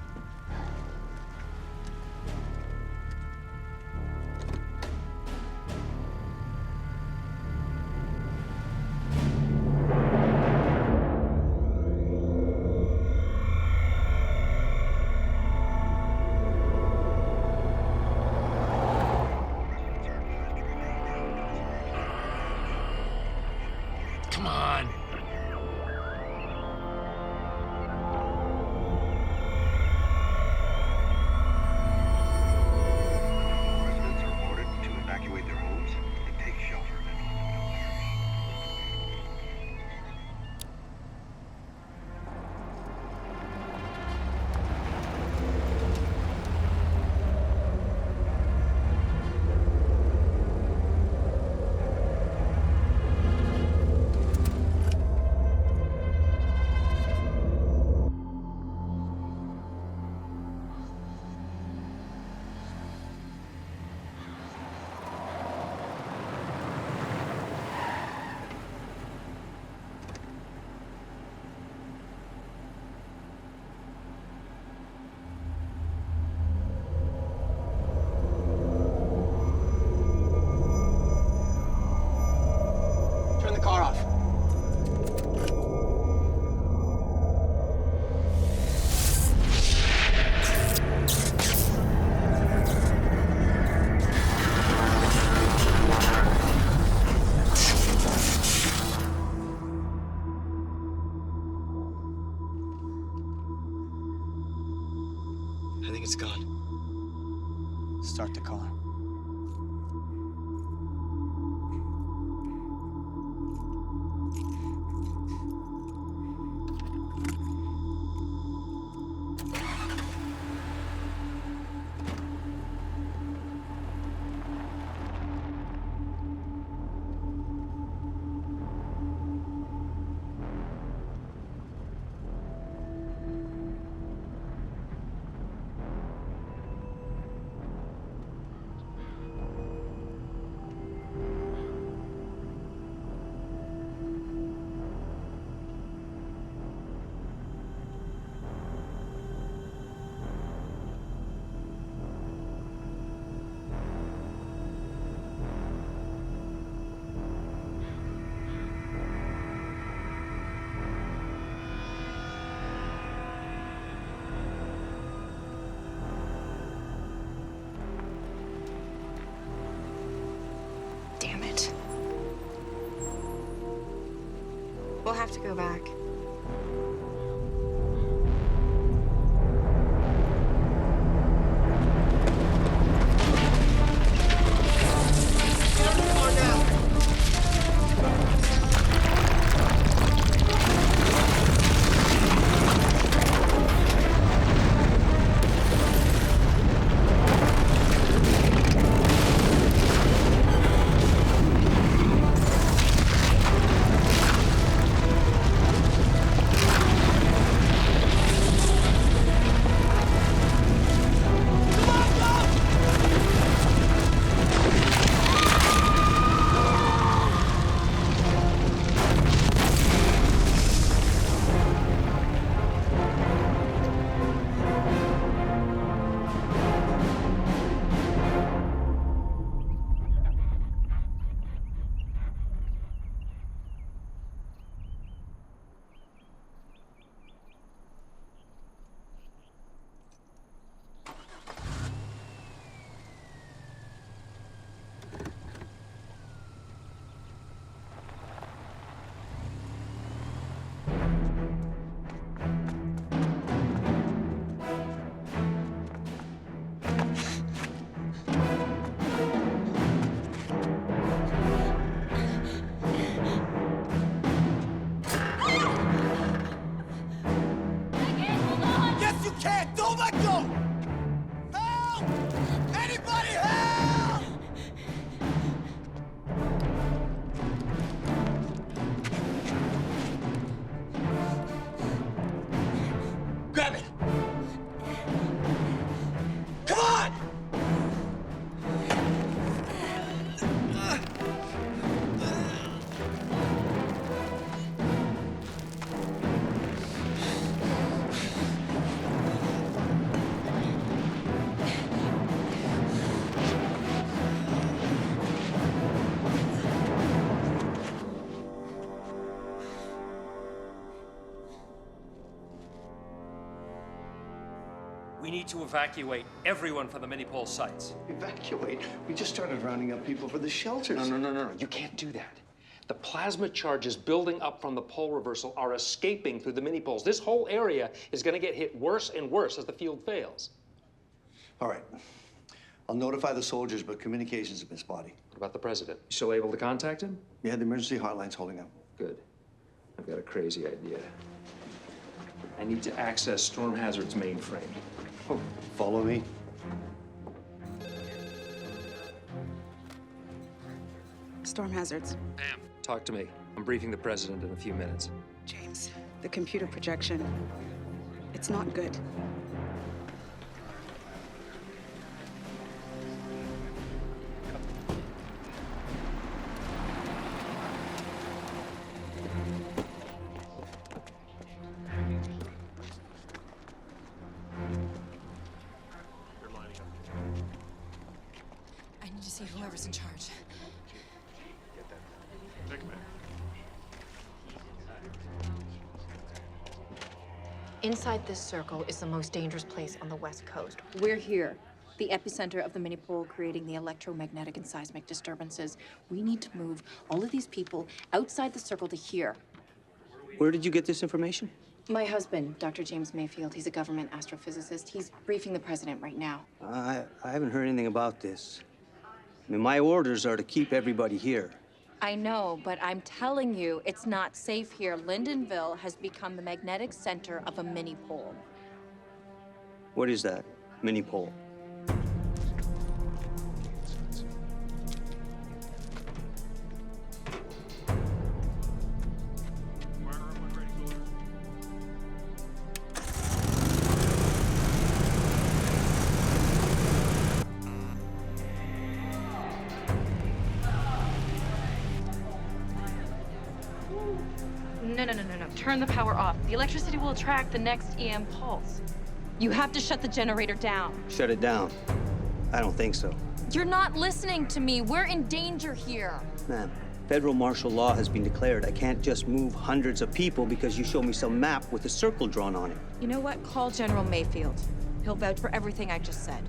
Come on. to call her. Damn it. We'll have to go back. Don't let go! Help! Anybody help! Grab it! Come on! We need to evacuate everyone from the mini-pole sites. Evacuate? We just started rounding up people for the shelters. No. You can't do that. The plasma charges building up from the pole reversal are escaping through the mini-poles. This whole area is going to get hit worse and worse as the field fails. All right. I'll notify the soldiers, but communications have been spotty. What about the president? You still able to contact him? Yeah, the emergency hotline's holding up. Good. I've got a crazy idea. I need to access Storm Hazard's mainframe. Oh, follow me. Storm hazards. Pam, talk to me. I'm briefing the president in a few minutes. James, the computer projection, it's not good. I need to see whoever's in charge. Inside this circle is the most dangerous place on the West Coast. We're here, the epicenter of the mini-pole creating the electromagnetic and seismic disturbances. We need to move all of these people outside the circle to here. Where did you get this information? My husband, Dr. James Mayfield, he's a government astrophysicist. He's briefing the president right now. I haven't heard anything about this. I mean, my orders are to keep everybody here. I know, but I'm telling you, it's not safe here. Lindenville has become the magnetic center of a mini pole. What is that? Mini pole? No. Turn the power off. The electricity will attract the next EM pulse. You have to shut the generator down. Shut it down. I don't think so. You're not listening to me. We're in danger here. Ma'am, federal martial law has been declared. I can't just move hundreds of people because you show me some map with a circle drawn on it. You know what? Call General Mayfield. He'll vouch for everything I just said.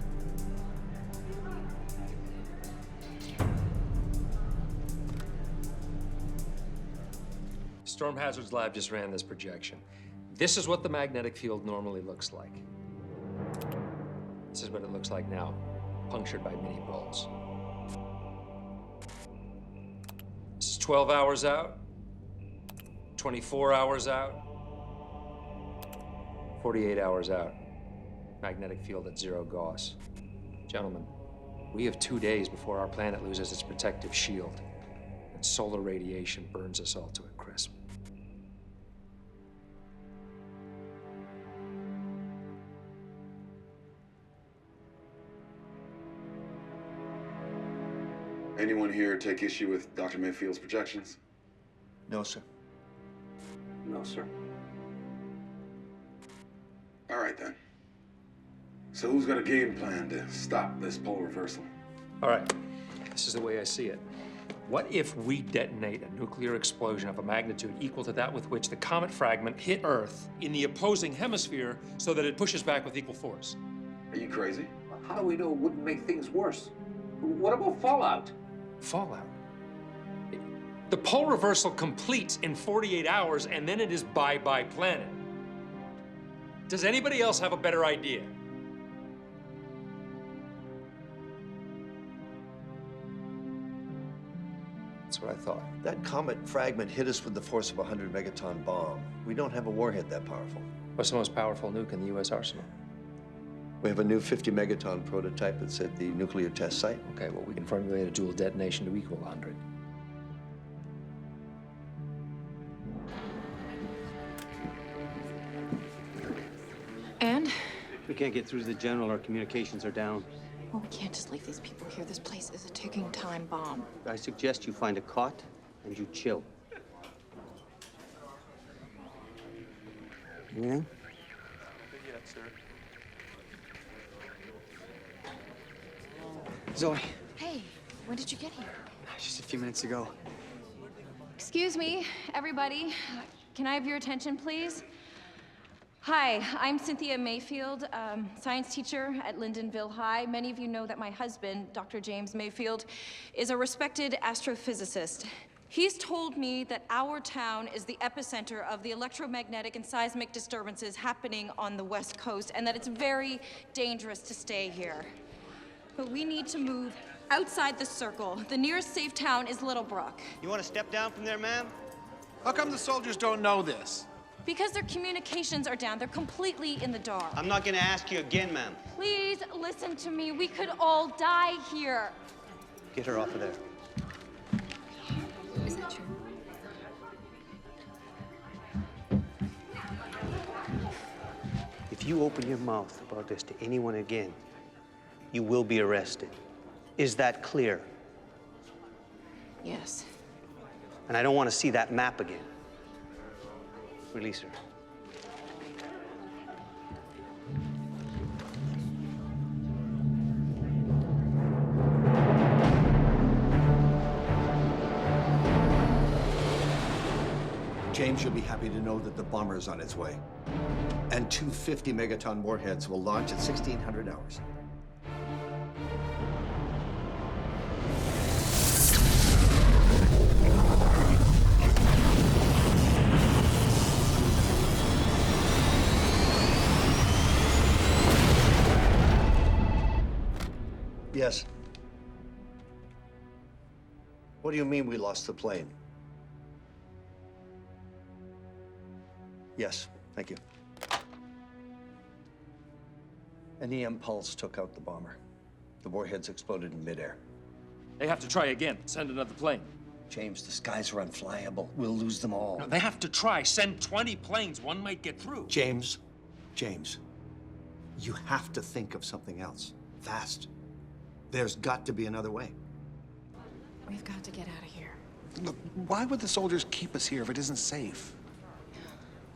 Storm Hazards Lab just ran this projection. This is what the magnetic field normally looks like. This is what it looks like now, punctured by mini poles. This is 12 hours out, 24 hours out, 48 hours out. Magnetic field at 0 Gauss. Gentlemen, we have 2 days before our planet loses its protective shield, and solar radiation burns us all to a crisp. Anyone here take issue with Dr. Mayfield's projections? No, sir. No, sir. All right, then. So who's got a game plan to stop this pole reversal? All right, this is the way I see it. What if we detonate a nuclear explosion of a magnitude equal to that with which the comet fragment hit Earth in the opposing hemisphere so that it pushes back with equal force? Are you crazy? How do we know it wouldn't make things worse? What about fallout? Fallout? The pole reversal completes in 48 hours, and then it is bye-bye planet. Does anybody else have a better idea? That's what I thought. That comet fragment hit us with the force of a 100 megaton bomb. We don't have a warhead that powerful. What's the most powerful nuke in the U.S. arsenal? We have a new 50 megaton prototype that's at the nuclear test site. Okay, well, we can formulate a dual detonation to equal 100. And? We can't get through to the general. Our communications are down. Well, we can't just leave these people here. This place is a ticking time bomb. I suggest you find a cot and you chill. Anything? Yes, sir. Zoe, Hey, when did you get here? just a few minutes ago. Excuse me, everybody. Can I have your attention, please? Hi, I'm Cynthia Mayfield, science teacher at Lindenville High. Many of you know that my husband, Dr. James Mayfield, is a respected astrophysicist. He's told me that our town is the epicenter of the electromagnetic and seismic disturbances happening on the West Coast, and that it's very dangerous to stay here. But we need to move outside the circle. The nearest safe town is Little Brook. You want to step down from there, ma'am? How come the soldiers don't know this? Because their communications are down. They're completely in the dark. I'm not going to ask you again, ma'am. Please listen to me. We could all die here. Get her off of there. Is that true? If you open your mouth about this to anyone again, you will be arrested. Is that clear? Yes. And I don't want to see that map again. Release her. James, you'll be happy to know that the bomber is on its way. And 2 50 megaton warheads will launch at 1600 hours. Yes. What do you mean we lost the plane? Yes, thank you. An EM pulse took out the bomber. The warheads exploded in midair. They have to try again. Send another plane. James, the skies are unflyable. We'll lose them all. No, they have to try. Send 20 planes. One might get through. James, you have to think of something else. Fast. There's got to be another way. We've got to get out of here. Look, why would the soldiers keep us here if it isn't safe?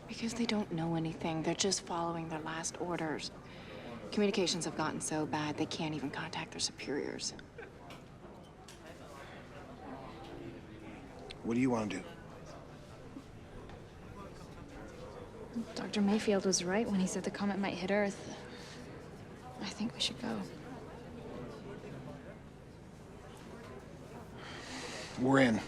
Because they don't know anything. They're just following their last orders. Communications have gotten so bad they can't even contact their superiors. What do you want to do? Dr. Mayfield was right when he said the comet might hit Earth. I think we should go. We're in.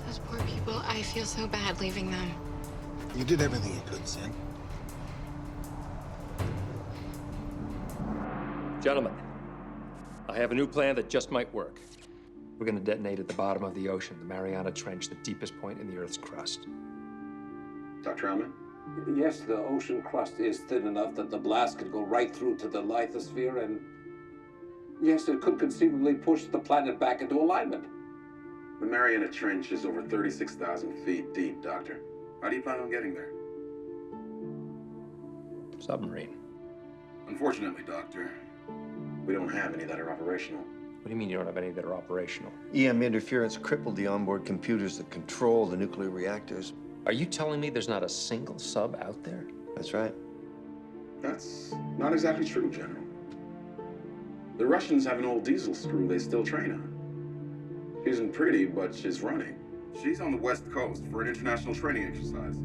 Those poor people, I feel so bad leaving them. You did everything you could, Sin. Gentlemen, I have a new plan that just might work. We're going to detonate at the bottom of the ocean, the Mariana Trench, the deepest point in the Earth's crust. Dr. Ellman? Yes, the ocean crust is thin enough that the blast could go right through to the lithosphere, and yes, it could conceivably push the planet back into alignment. The Mariana Trench is over 36,000 feet deep, Doctor. How do you plan on getting there? Submarine. Unfortunately, Doctor, we don't have any that are operational. What do you mean you don't have any that are operational? EM interference crippled the onboard computers that control the nuclear reactors. Are you telling me there's not a single sub out there? That's right. That's not exactly true, General. The Russians have an old diesel screw they still train on. She isn't pretty, but she's running. She's on the West Coast for an international training exercise.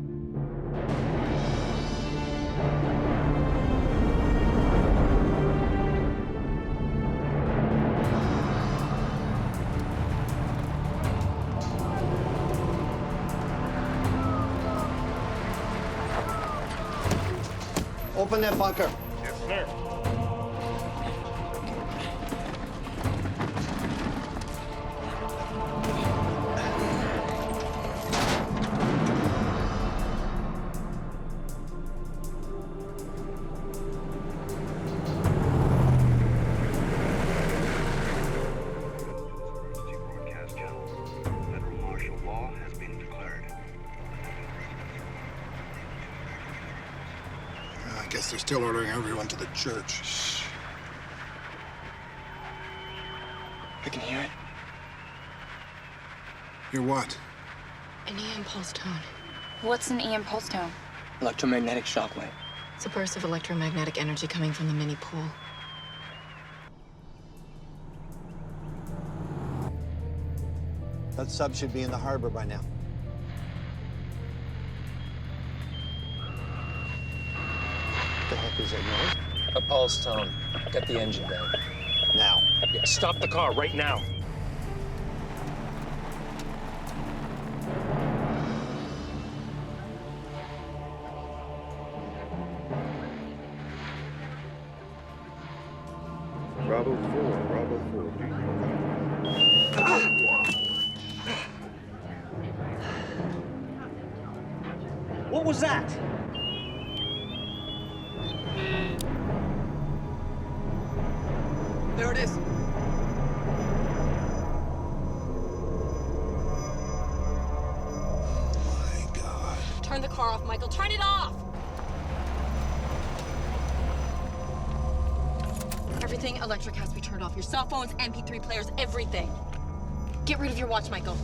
Open that bunker. Yes, sir. Broadcast channel. Federal martial law has been declared. I guess they're still ordering everyone to the church. Shh. I can hear it. Hear what? An EM pulse tone. What's an EM pulse tone? Electromagnetic shockwave. It's a burst of electromagnetic energy coming from the mini pool. That sub should be in the harbor by now. What the heck is that noise? A pulse tone. Get the engine down. Now. Yeah, stop the car right now. Bravo 4, Bravo 4. Do you What was that? There it is. My God. Turn the car off, Michael. Turn it off! Everything electric has to be turned off. Your cell phones, MP3 players, everything. Get rid of your watch, Michael.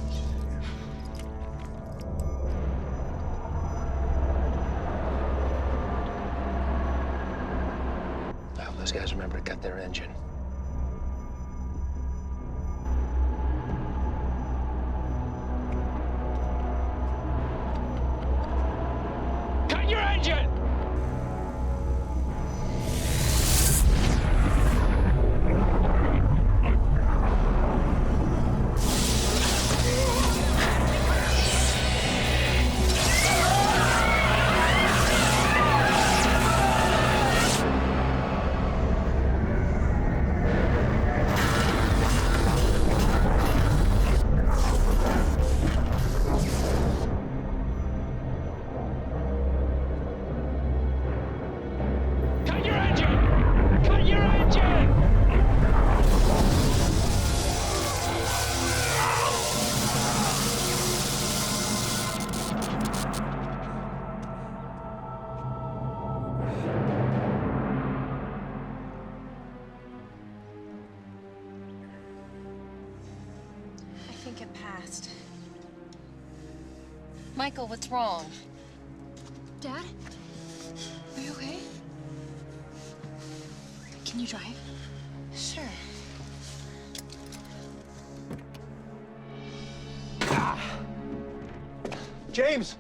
I hope those guys remember remember to cut their engine. Cut your engine! Cut your engine! Cut your engine! I think it passed. Michael, what's wrong? Dad? Are you okay? Can you drive? Sure. James,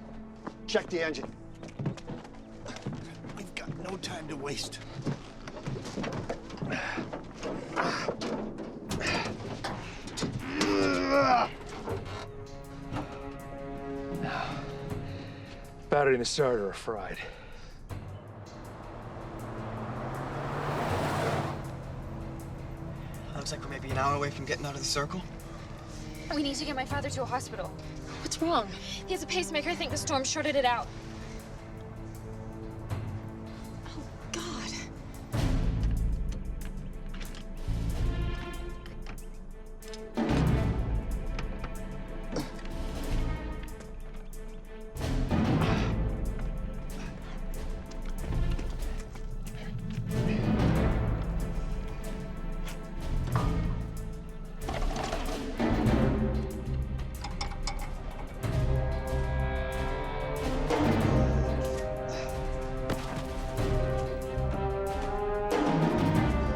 check the engine. We've got no time to waste. Battery and the starter are fried. Looks like we're maybe an hour away from getting out of the circle. We need to get my father to a hospital. What's wrong? He has a pacemaker. I think the storm shorted it out. Oh, God.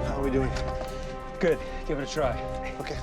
How are we doing? Good. Give it a try. Okay.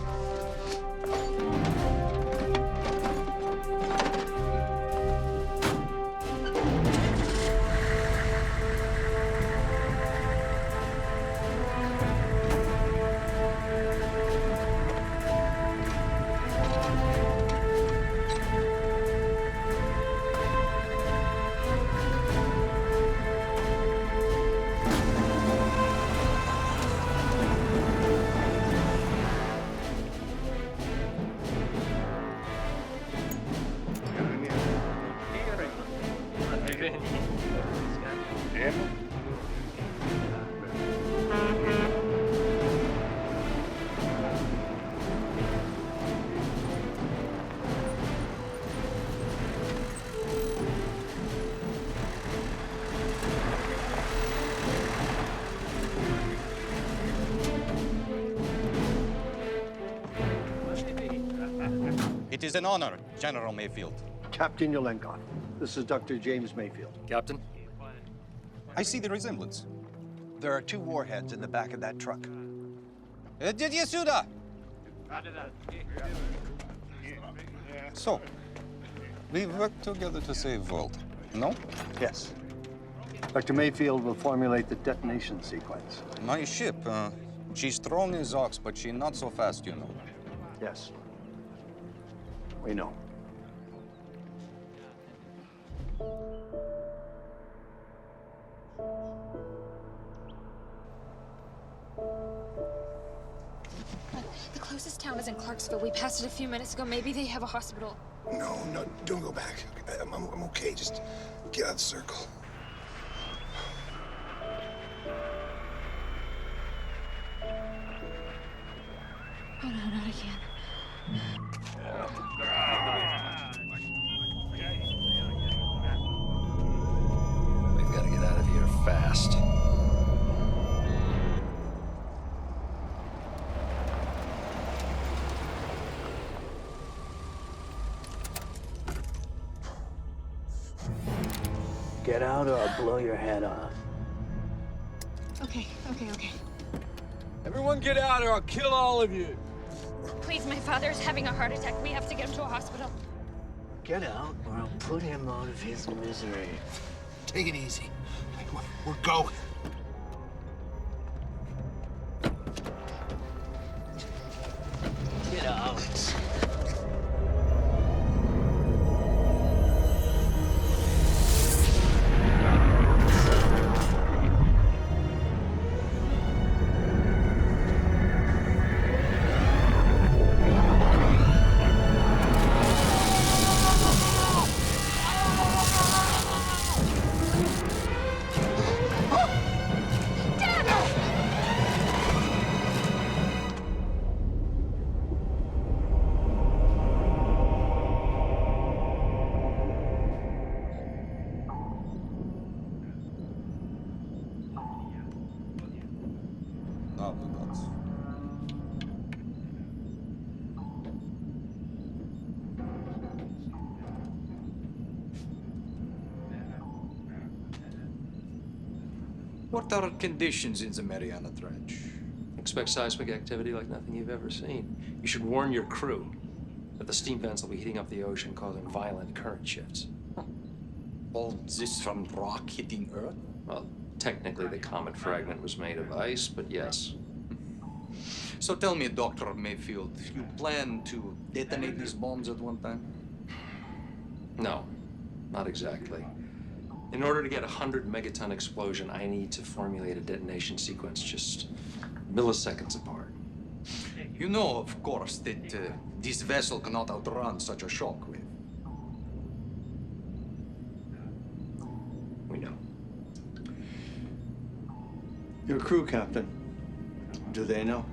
It is an honor, General Mayfield. Captain Yelenkov, this is Dr. James Mayfield. Captain? I see the resemblance. There are 2 warheads in the back of that truck. Did you see that? So, we work together to save world, no? Yes. Dr. Mayfield will formulate the detonation sequence. My ship, she's strong as ox, but she's not so fast, you know. Yes. We know. The closest town is in Clarksville. We passed it a few minutes ago. Maybe they have a hospital. No, don't go back. I'm okay. Just get out of the circle. Oh, no, not again. We've got to get out of here fast. Get out or I'll blow your head off. Okay. Everyone get out or I'll kill all of you. Please, my father's having a heart attack. We have to get him to a hospital. Get out, or I'll put him out of his misery. Take it easy. We're going. Get out. Now we got. What are conditions in the Mariana Trench? Expect seismic activity like nothing you've ever seen. You should warn your crew that the steam vents will be heating up the ocean, causing violent current shifts. All this from rock hitting Earth? Well, technically the comet fragment was made of ice, but yes. So tell me, Dr. Mayfield, you plan to detonate these bombs at one time? No, not exactly. In order to get a 100-megaton explosion, I need to formulate a detonation sequence just milliseconds apart. You know, of course, that this vessel cannot outrun such a shockwave. We know. Your crew, Captain. Do they know?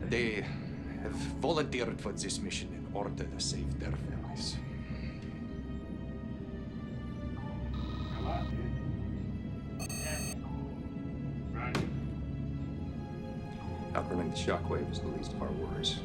They have volunteered for this mission in order to save their families. Outrunning the shockwave is the least of our worries.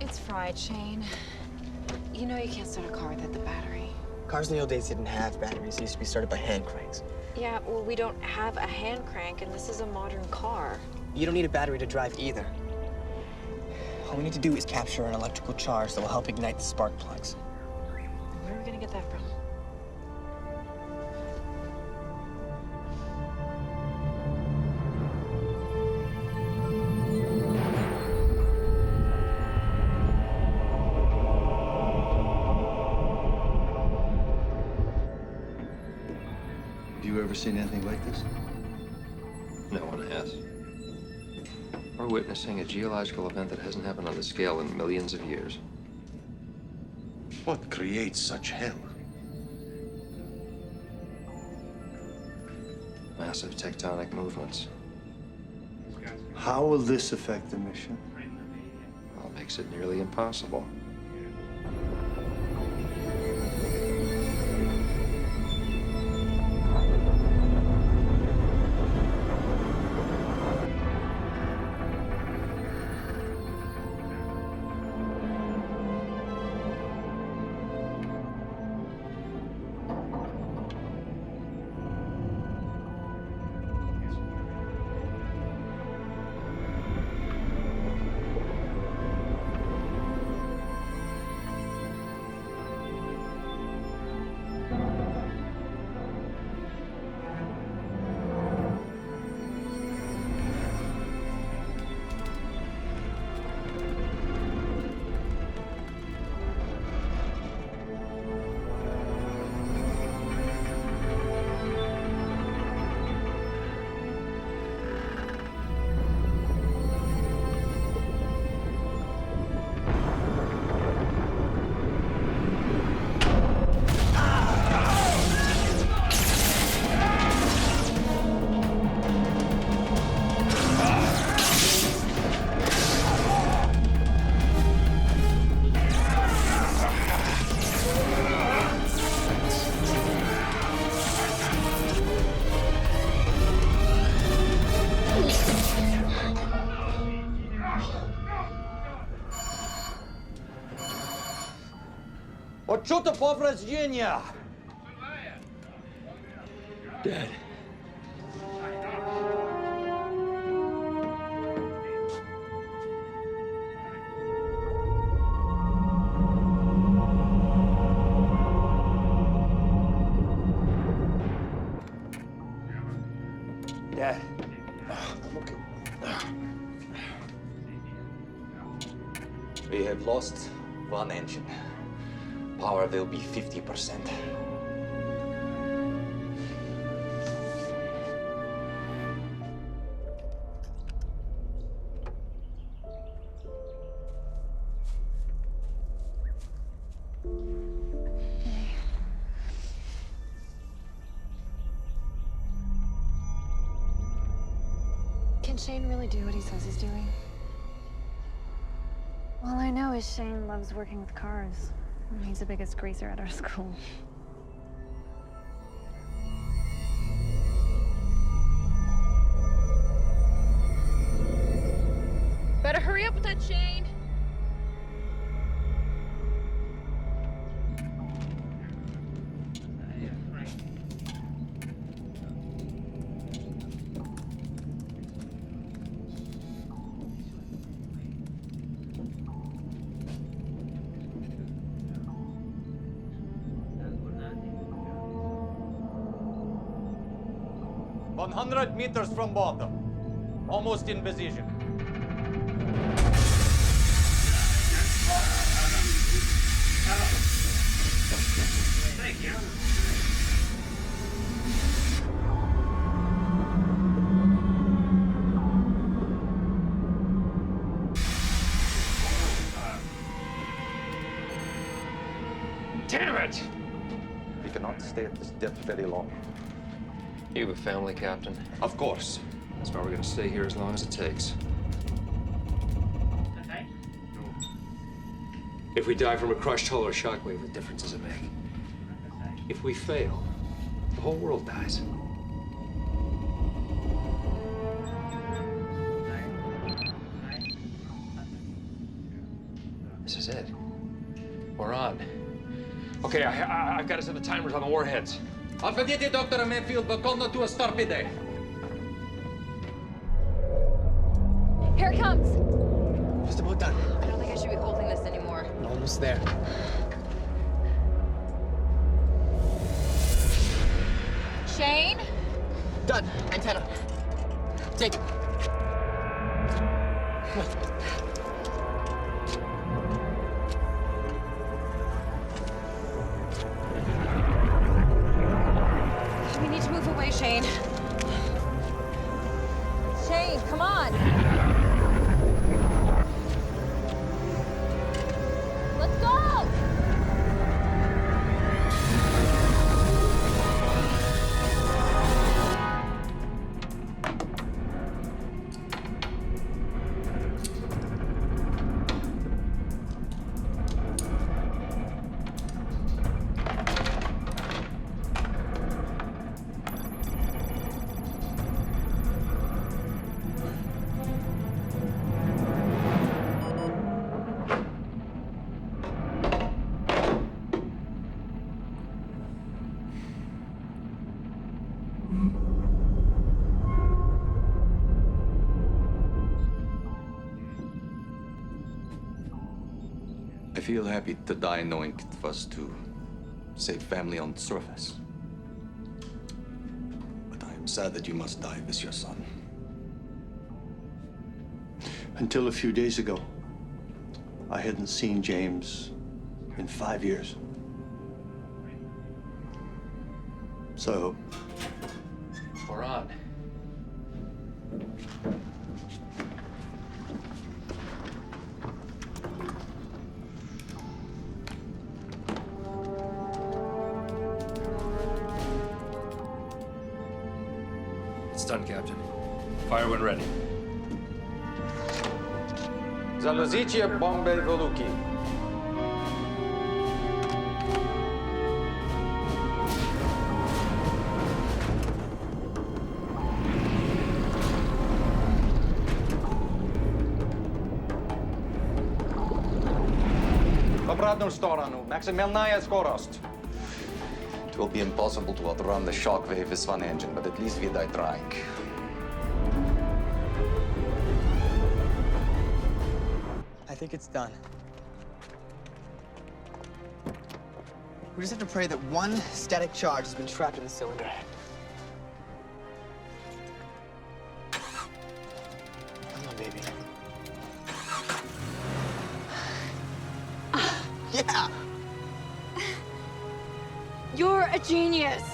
It's fried, Shane. You know you can't start a car without the battery. Cars in the old days didn't have batteries. They used to be started by hand cranks. Yeah, well, we don't have a hand crank, and this is a modern car. You don't need a battery to drive either. All we need to do is capture an electrical charge that will help ignite the spark plugs. Where are we gonna get that from? Have you ever seen anything like this? No one has. We're witnessing a geological event that hasn't happened on this scale in millions of years. What creates such hell? Massive tectonic movements. How will this affect the mission? Well, it makes it nearly impossible. Почуто повреждения! Dad. Dad. We have lost one engine. Power will be 50%. Can Shane really do what he says he's doing? All I know is Shane loves working with cars. He's the biggest greaser at our school. Better hurry up with that, Shane! One 100 meters from bottom. Almost in position. Thank you. Damn it! We cannot stay at this depth very long. You have a family, Captain? Of course. That's why we're gonna stay here as long as it takes. If we die from a crushed hull or shockwave, what difference does it make? If we fail, the whole world dies. This is it. We're on. Okay, I've got to set the timers on the warheads. Alpha Dr. Mayfield, Bacolno to a Starpide. Here it comes. Just about done. I don't think I should be holding this anymore. Almost there. Shane? Done. Antenna. Take it. Come on. We need to move away, Shane. Shane, come on. Let's go! I feel happy to die knowing it was to save family on the surface. But I am sad that you must die with your son. Until a few days ago, I hadn't seen James in 5 years. So, We're on. It's done, Captain. Fire when ready. Zalozicie Bombay Voluki. Dobra Żadną stорону. Maksymalna skorost. It will be impossible to outrun the shockwave with one engine, but at least we die trying. I think it's done. We just have to pray that one static charge has been trapped in the cylinder. Come on, baby. Yeah! You're a genius.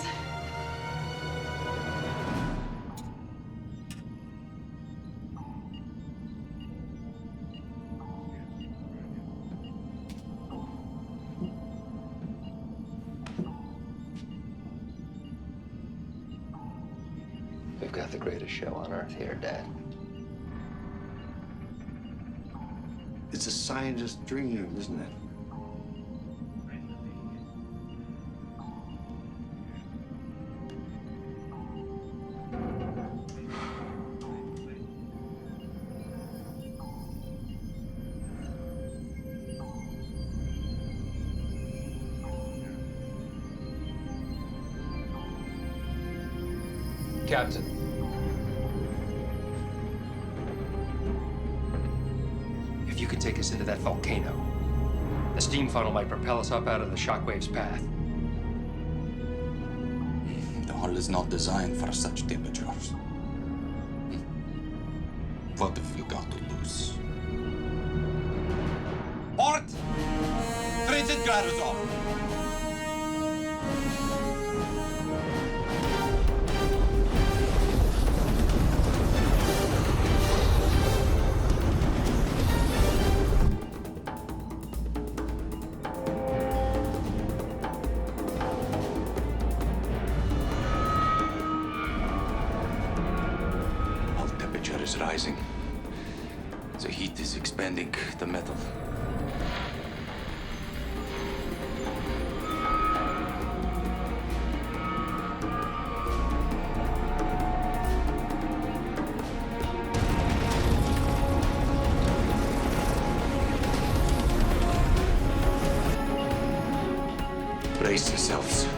We've got the greatest show on earth here, Dad. It's a scientist's dream, isn't it? Captain. If you could take us into that volcano, the steam funnel might propel us up out of the shockwave's path. The hull is not designed for such temperatures. What have we got to lose? Port! Transit Gradusov! Is rising. The heat is expanding the metal. Brace yourselves.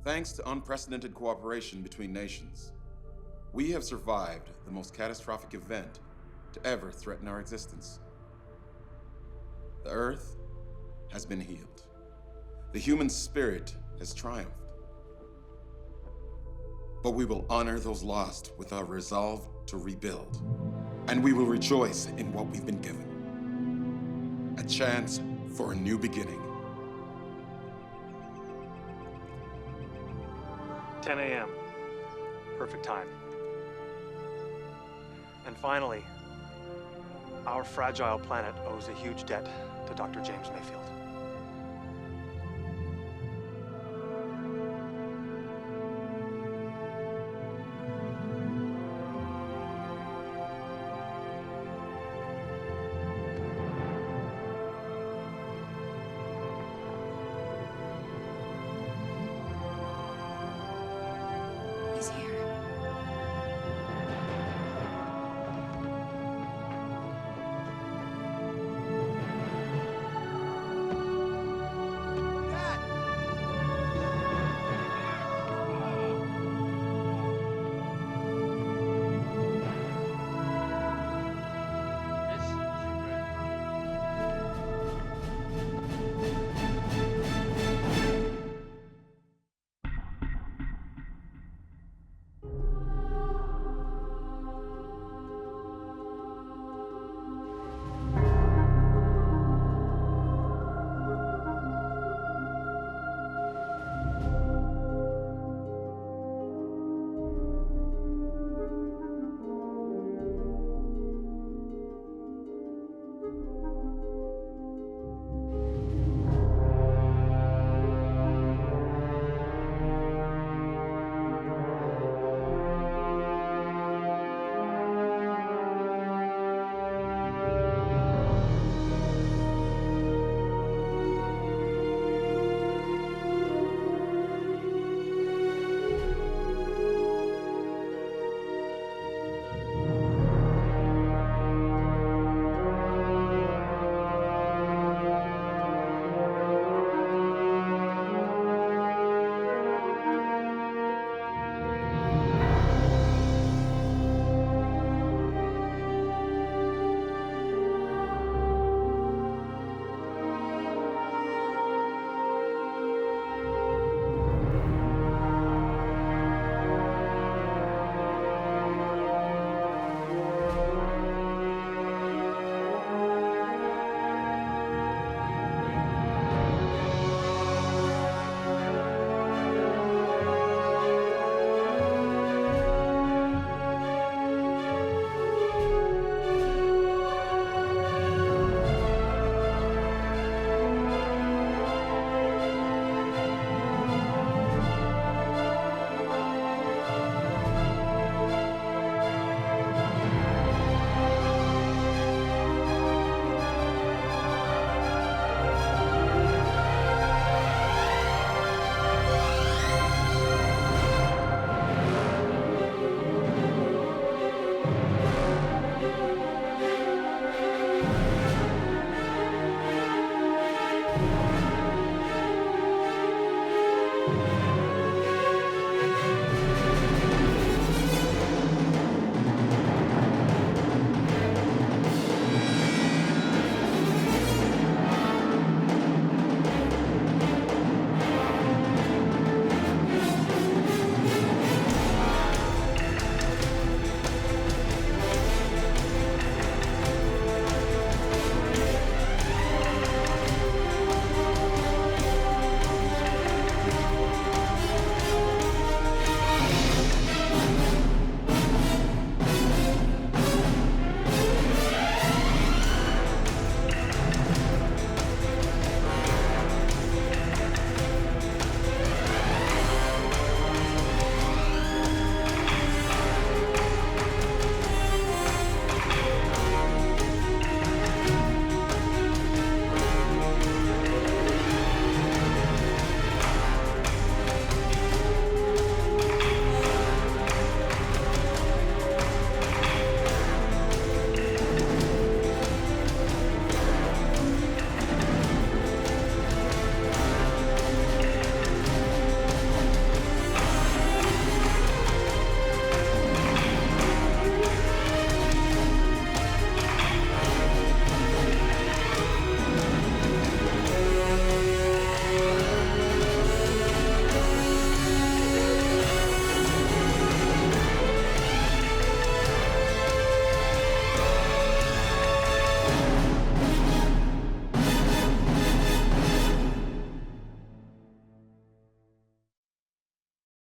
Thanks to unprecedented cooperation between nations, we have survived the most catastrophic event to ever threaten our existence. The Earth has been healed. The human spirit has triumphed. But we will honor those lost with our resolve to rebuild. And we will rejoice in what we've been given. A chance for a new beginning. 10 a.m. Perfect time. And finally, our fragile planet owes a huge debt to Dr. James Mayfield.